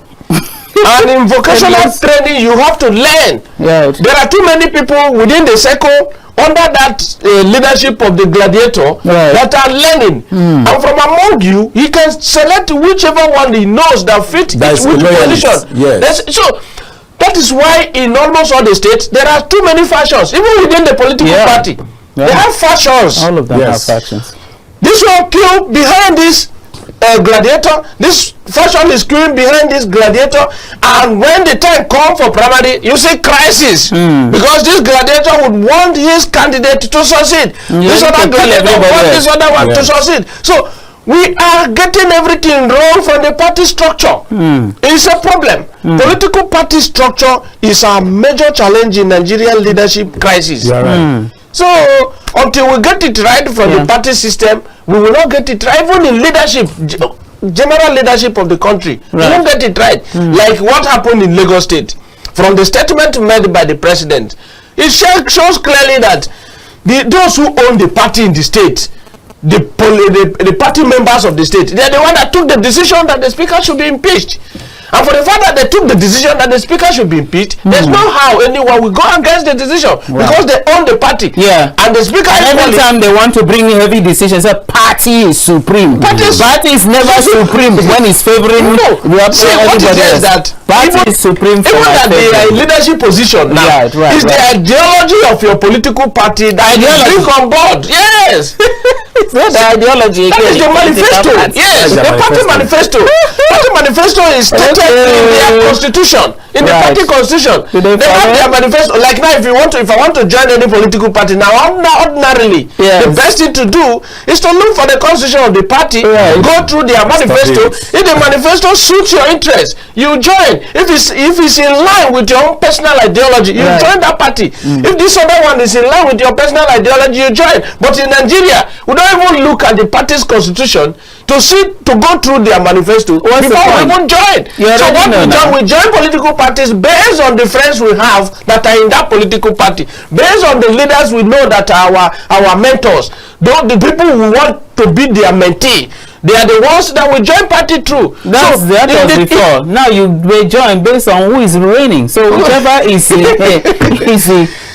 And in vocational training, you have to learn. Right. There are too many people within the circle under that leadership of the gladiator that are learning. And from among you, he can select whichever one he knows that fits which position. Yes. So that is why in almost all the states, there are too many factions. Even within the political party, they have factions. All of them have factions. This one queue behind this gladiator, this faction is queuing behind this gladiator, and when the time comes for primary, you see crisis because this gladiator would want his candidate to succeed. This other gladiator wants this other one to succeed. So we are getting everything wrong from the party structure. It's a problem. Political party structure is a major challenge in Nigerian leadership crisis. So until we get it right from the party system, we will not get it right. Even in leadership, general leadership of the country, we won't get it right. Like what happened in Lagos State, from the statement made by the president, it shows clearly that those who own the party in the state, the party members of the state, they are the one that took the decision that the speaker should be impeached. And for the fact that they took the decision that the speaker should be impeached, there's no how anyone will go against the decision because they own the party. And the speaker every time they want to bring heavy decisions, a party is supreme. Party is never supreme when it's favoring everybody else. That party is supreme for even that they are in leadership position now. It's the ideology of your political party that you bring on board. Yes. It's not the ideology. That is the manifesto. Yes, the party manifesto. Party manifesto is stated in their constitution, in the party constitution. They have their manifesto. Like now, if I want to join any political party now, ordinarily, the best thing to do is to look for the constitution of the party, go through their manifesto. If the manifesto suits your interest, you join. If it's in line with your own personal ideology, you join that party. If this other one is in line with your personal ideology, you join. But in Nigeria, we don't even look at the party's constitution to go through their manifesto before we even join. So what we do, we join political parties based on the friends we have that are in that political party, based on the leaders we know that are our mentors, the people who want to be their mentee. They are the ones that will join party through. That's that was before. Now you will join based on who is reigning. So whichever is the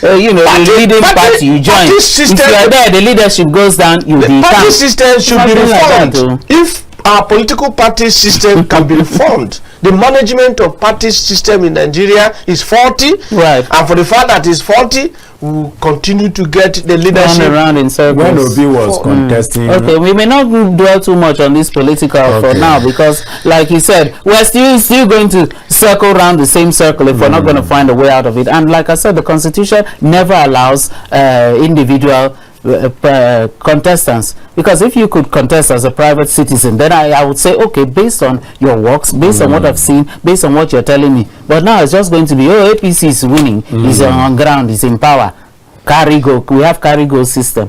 leading party, you join. If you are there, the leadership goes down. You the party system should be reformed. If our political party system can be reformed, the management of party system in Nigeria is faulty, right? And for the fact that it's faulty, we will continue to get the leadership around in circles. When Obi was contesting. Okay, we may not dwell too much on this political for now, because like he said, we're still going to circle around the same circle if we're not going to find a way out of it. And like I said, the Constitution never allows individual contestants, because if you could contest as a private citizen, then I would say, okay, based on your works, based on what I've seen, based on what you're telling me. But now it's just going to be, oh, APC is winning, he's on ground, he's in power, carry go, we have carry go system.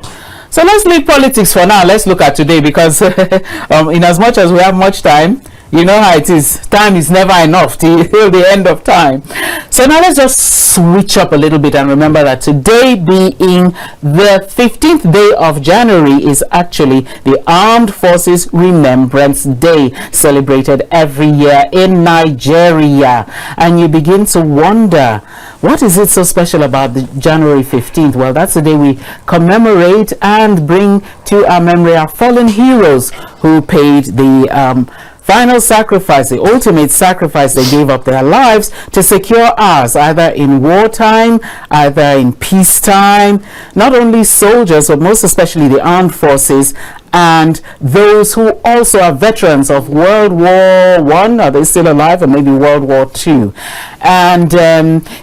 So let's leave politics for now. Let's look at today, because in as much as we have much time, you know how it is. Time is never enough till the end of time. So now let's just switch up a little bit and remember that today, being the 15th day of January, is actually the Armed Forces Remembrance Day, celebrated every year in Nigeria. And you begin to wonder, what is it so special about the January 15th? Well, that's the day we commemorate and bring to our memory our fallen heroes who paid the final sacrifice, the ultimate sacrifice. They gave up their lives to secure ours, either in wartime, either in peacetime. Not only soldiers, but most especially the armed forces, and those who also are veterans of World War I. Are they still alive? Or maybe World War II. And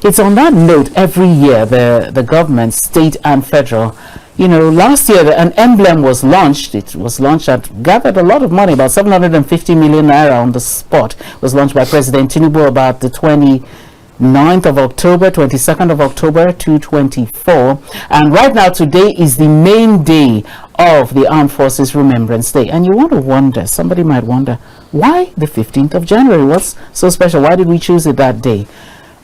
it's on that note, every year the government, state and federal, you know, last year an emblem was launched. It was launched and gathered a lot of money, about 750 million naira on the spot. It was launched by President Tinubu about the 29th of October, 22nd of October 2024. And right now, today is the main day of the Armed Forces Remembrance Day. And you want to wonder, somebody might wonder, why the 15th of January? What's so special? Why did we choose it that day?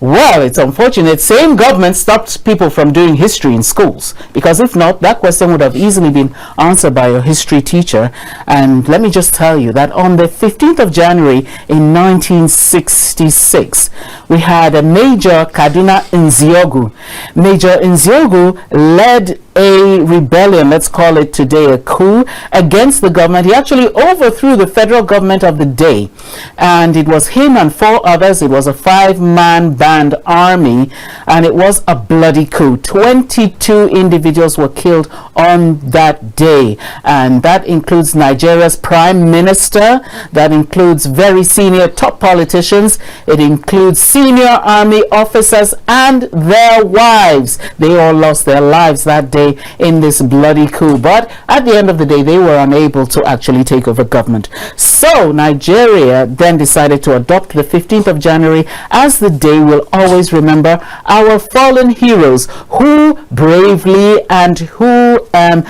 Well, it's unfortunate. Same government stopped people from doing history in schools, because if not, that question would have easily been answered by your history teacher. And let me just tell you that on the 15th of January in 1966, we had a Major Kaduna Nziogu. Major Nziogu led a rebellion, let's call it today a coup, against the government. He actually overthrew the federal government of the day, and it was him and 4 others. It was a 5-man band army, and it was a bloody coup. 22 individuals were killed on that day, and that includes Nigeria's prime minister, that includes very senior top politicians, it includes senior army officers and their wives. They all lost their lives that day in this bloody coup. But at the end of the day, they were unable to actually take over government. So Nigeria then decided to adopt the 15th of January as the day we'll always remember our fallen heroes who bravely and who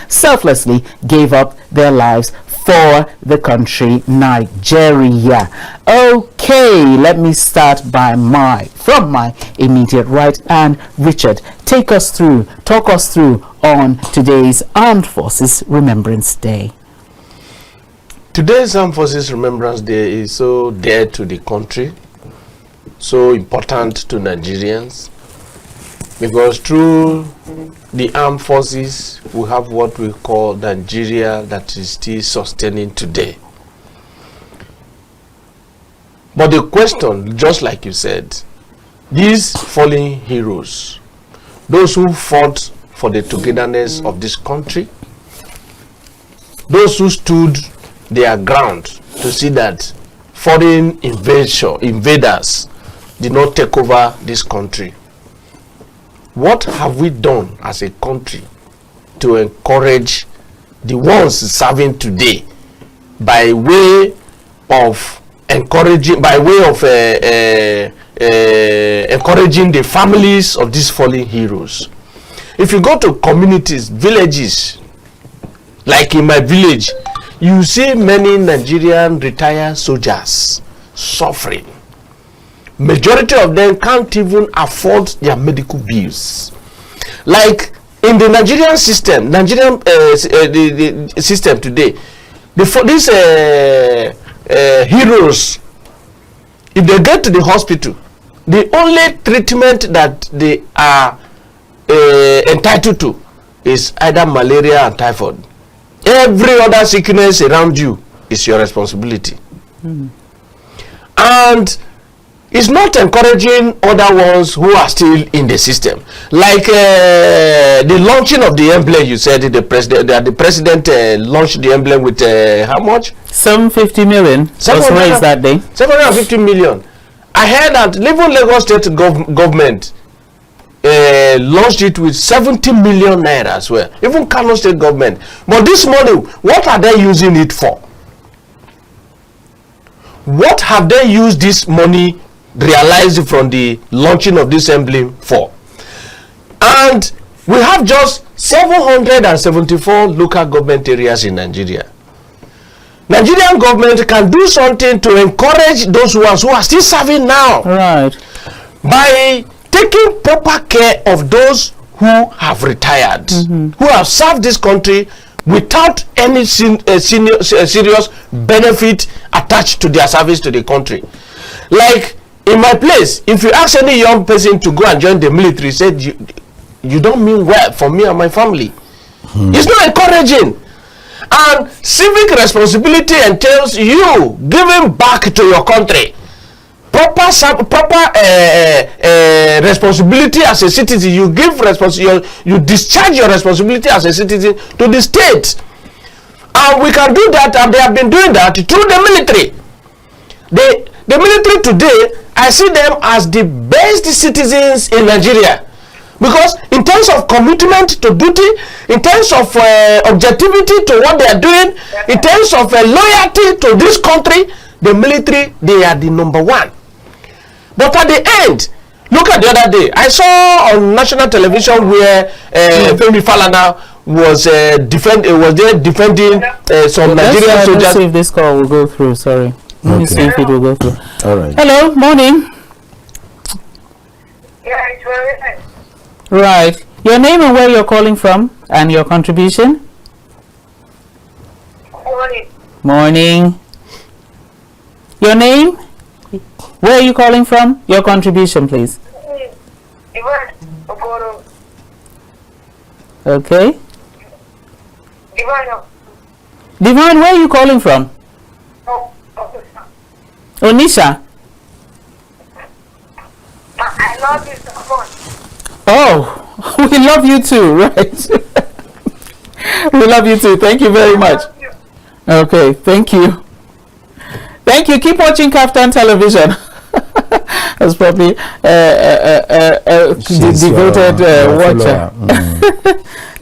selflessly gave up their lives for the country Nigeria. Okay, let me start by from my immediate right, and Richard, talk us through on today's Armed Forces Remembrance Day. Today's Armed Forces Remembrance Day is so dear to the country, so important to Nigerians, because through the armed forces we have what we call Nigeria that is still sustaining today. But the question, just like you said, these fallen heroes, those who fought for the togetherness of this country, those who stood their ground to see that foreign invaders did not take over this country. What have we done as a country to encourage the ones serving today by way of encouraging the families of these fallen heroes? If you go to communities, villages, like in my village, you see many Nigerian retired soldiers suffering. Majority of them can't even afford their medical bills. Like in the Nigerian system, the system today, these heroes, if they get to the hospital, the only treatment that they are entitled to is either malaria and typhoid. Every other sickness around you is your responsibility. And it's not encouraging other ones who are still in the system. Like the launching of the emblem, you said the president launched the emblem with how much? 750 million was raised that day. 750 million. I heard that even Lagos State government launched it with 70 million naira as well. Even Kano State government. But this money, what are they using it for? What have they used this money realized from the launching of this emblem for? And we have just 774 local government areas in Nigeria. Nigerian government can do something to encourage those ones who are still serving now. Right. By taking proper care of those who have retired, who have served this country without any serious benefit attached to their service to the country. Like in my place, if you ask any young person to go and join the military, said you don't mean well for me and my family. It's not encouraging. And civic responsibility entails you giving back to your country. Proper responsibility as a citizen. You give you discharge your responsibility as a citizen to the state. And we can do that, and they have been doing that through the military. The military today, I see them as the best citizens in Nigeria. Because in terms of commitment to duty, in terms of objectivity to what they are doing, in terms of loyalty to this country, the military, they are the number one. But at the end, look at the other day, I saw on national television where Femi Falana was defending some Nigerian soldiers. Let's see if this call will go through. Sorry. Let me see if it will go through. All right. Hello, morning. Yeah, it's very nice. Right. Your name and where you're calling from and your contribution? Morning. Morning. Your name? Where are you calling from? Your contribution, please. Divine. Okay. Divine. Divine, where are you calling from? Onisha. I love you so much. Oh, we love you too, right? We love you too. Thank you very much. Okay, thank you. Thank you. Keep watching KAFTAN television. That's probably devoted watcher.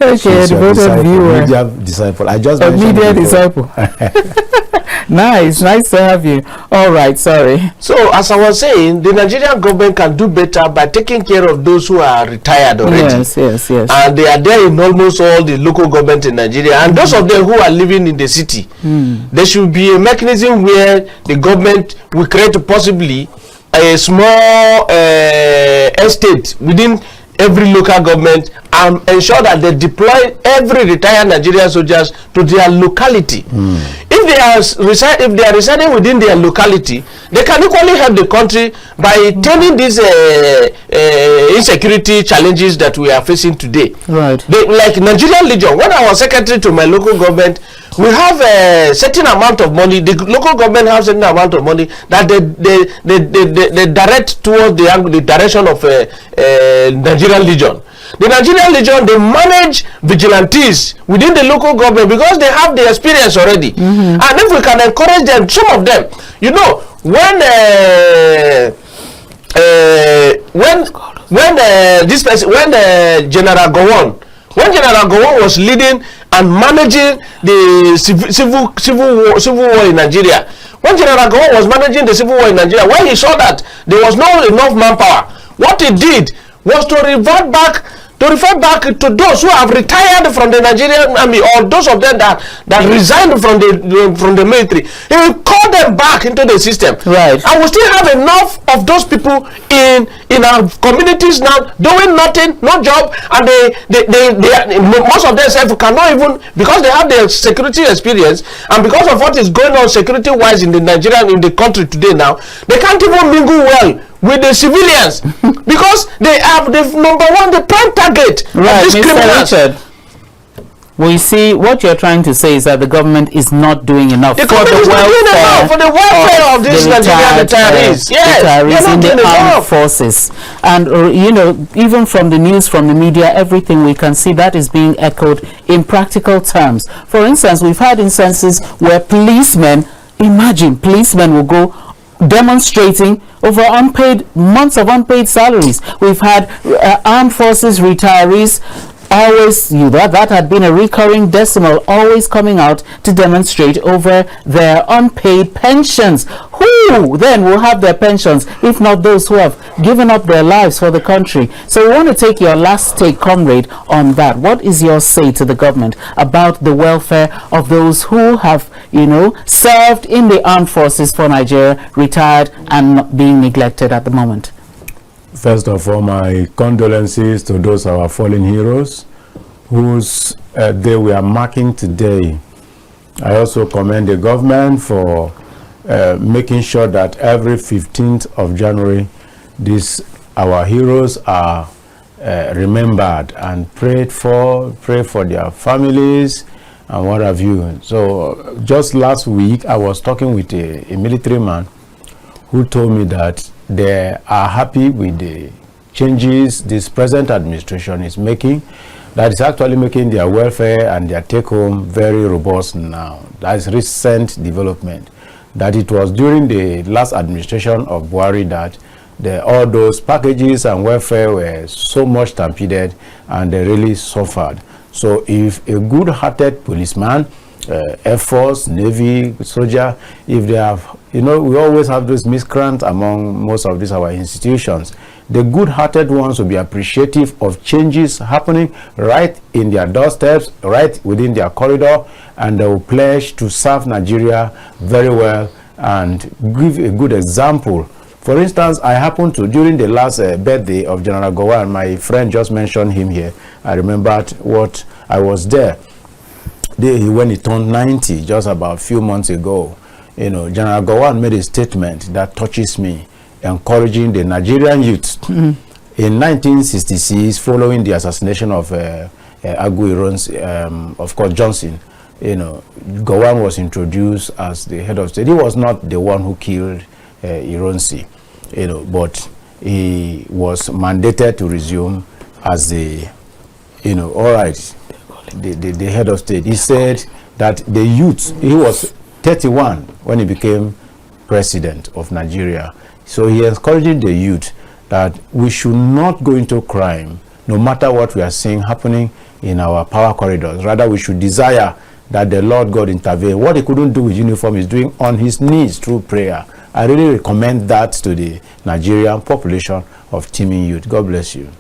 Okay, devoted viewer. Media disciple. I just a media disciple. Nice to have you. All right, sorry. So, as I was saying, the Nigerian government can do better by taking care of those who are retired already. Yes. And they are there in almost all the local government in Nigeria. And those of them who are living in the city, there should be a mechanism where the government will create possibly a small estate within every local government and ensure that they deploy every retired Nigerian soldiers to their locality. If they are residing within their locality, they can equally help the country by turning these insecurity challenges that we are facing today. Right. Like Nigerian Legion, when I was secretary to my local government, we have a certain amount of money. The local government has a certain amount of money that they direct towards the direction of Nigerian Legion. The Nigerian Legion, they manage vigilantes within the local government because they have the experience already. And if we can encourage them, some of them, you know, when General Gowon was leading and managing the civil war in Nigeria, when General Gowon was managing the civil war in Nigeria, when he saw that there was not enough manpower, what he did was to revert back to refer back to those who have retired from the Nigerian army, or those of them that resigned from the military. He will call them back into the system. Right. And we still have enough of those people in our communities now doing nothing, no job, and they most of them cannot even, because they have the security experience, and because of what is going on security wise in the country today now, they can't even mingle well with the civilians because they have the prime target of these criminals. Richard, we see what you're trying to say is that the government is not doing enough for the welfare of these Nigerian retirees. Yes, retirees in the armed forces. And even from the news, from the media, everything we can see that is being echoed in practical terms. For instance, we've had instances where policemen will go demonstrating over months of unpaid salaries. We've had armed forces retirees always, that had been a recurring decimal, always coming out to demonstrate over their unpaid pensions. Who then will have their pensions if not those who have given up their lives for the country? So we want to take your last take, comrade, on that. What is your say to the government about the welfare of those who have, served in the armed forces for Nigeria, retired and not being neglected at the moment? First of all, my condolences to those our fallen heroes whose day we are marking today. I also commend the government for making sure that every 15th of January, our heroes are remembered and prayed for, pray for their families and what have you. So just last week, I was talking with a military man who told me that they are happy with the changes this present administration is making, that is actually making their welfare and their take-home very robust now. That is recent development. That it was during the last administration of Buhari that all those packages and welfare were so much stampeded and they really suffered. So if a good-hearted policeman, Air Force, Navy, soldier, if they have, we always have those miscreants among most of these our institutions. The good-hearted ones will be appreciative of changes happening right in their doorsteps, right within their corridor, and they will pledge to serve Nigeria very well and give a good example. For instance, I happened to, during the last birthday of General Gowon, my friend just mentioned him here. I remembered what I was there. When he turned 90, just about a few months ago, General Gowon made a statement that touches me, encouraging the Nigerian youth. In 1966, following the assassination of of course, Johnson, Gowon was introduced as the head of state. He was not the one who killed Ironsi, but he was mandated to resume as the, all right, the head of state. He said that the youth, he was 31 when he became president of Nigeria. So he encouraged the youth that we should not go into crime, no matter what we are seeing happening in our power corridors. Rather, we should desire that the Lord God intervene. What he couldn't do with uniform, is doing on his knees through prayer. I really recommend that to the Nigerian population of teeming youth. God bless you.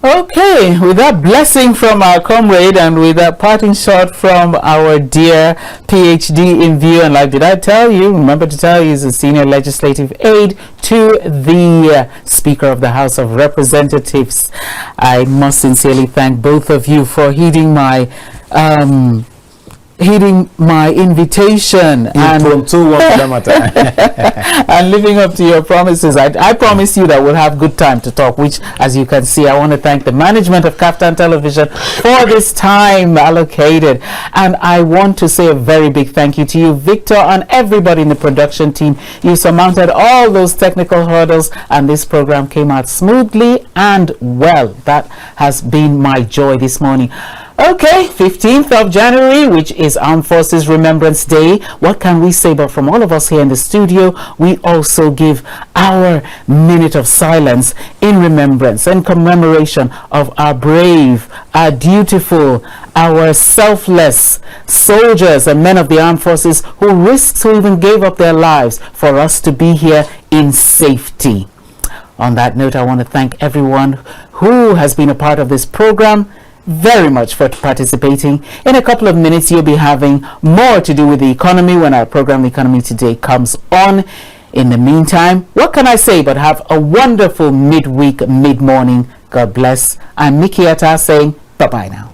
Okay, with that blessing from our comrade and with that parting shot from our dear PhD in View and Life, did I tell you? Remember to tell you, he's a senior legislative aide to the Speaker of the House of Representatives. I must sincerely thank both of you for heeding my invitation and and living up to your promises. I promise you that we'll have good time to talk, which, as you can see, I want to thank the management of KAFTAN Television for this time allocated. And I want to say a very big thank you to you, Victor, and everybody in the production team. You surmounted all those technical hurdles and this program came out smoothly and well. That has been my joy this morning. Okay, 15th of January, which is Armed Forces Remembrance Day. What can we say? But from all of us here in the studio, we also give our minute of silence in remembrance and commemoration of our brave, our dutiful, our selfless soldiers and men of the armed forces who risked, who even gave up their lives for us to be here in safety. On that note, I want to thank everyone who has been a part of this program very much for participating. In a couple of minutes, you'll be having more to do with the economy when our program, The Economy Today, comes on. In the meantime, what can I say but have a wonderful midweek, mid-morning. God bless. I'm Mikki Attah saying bye-bye now.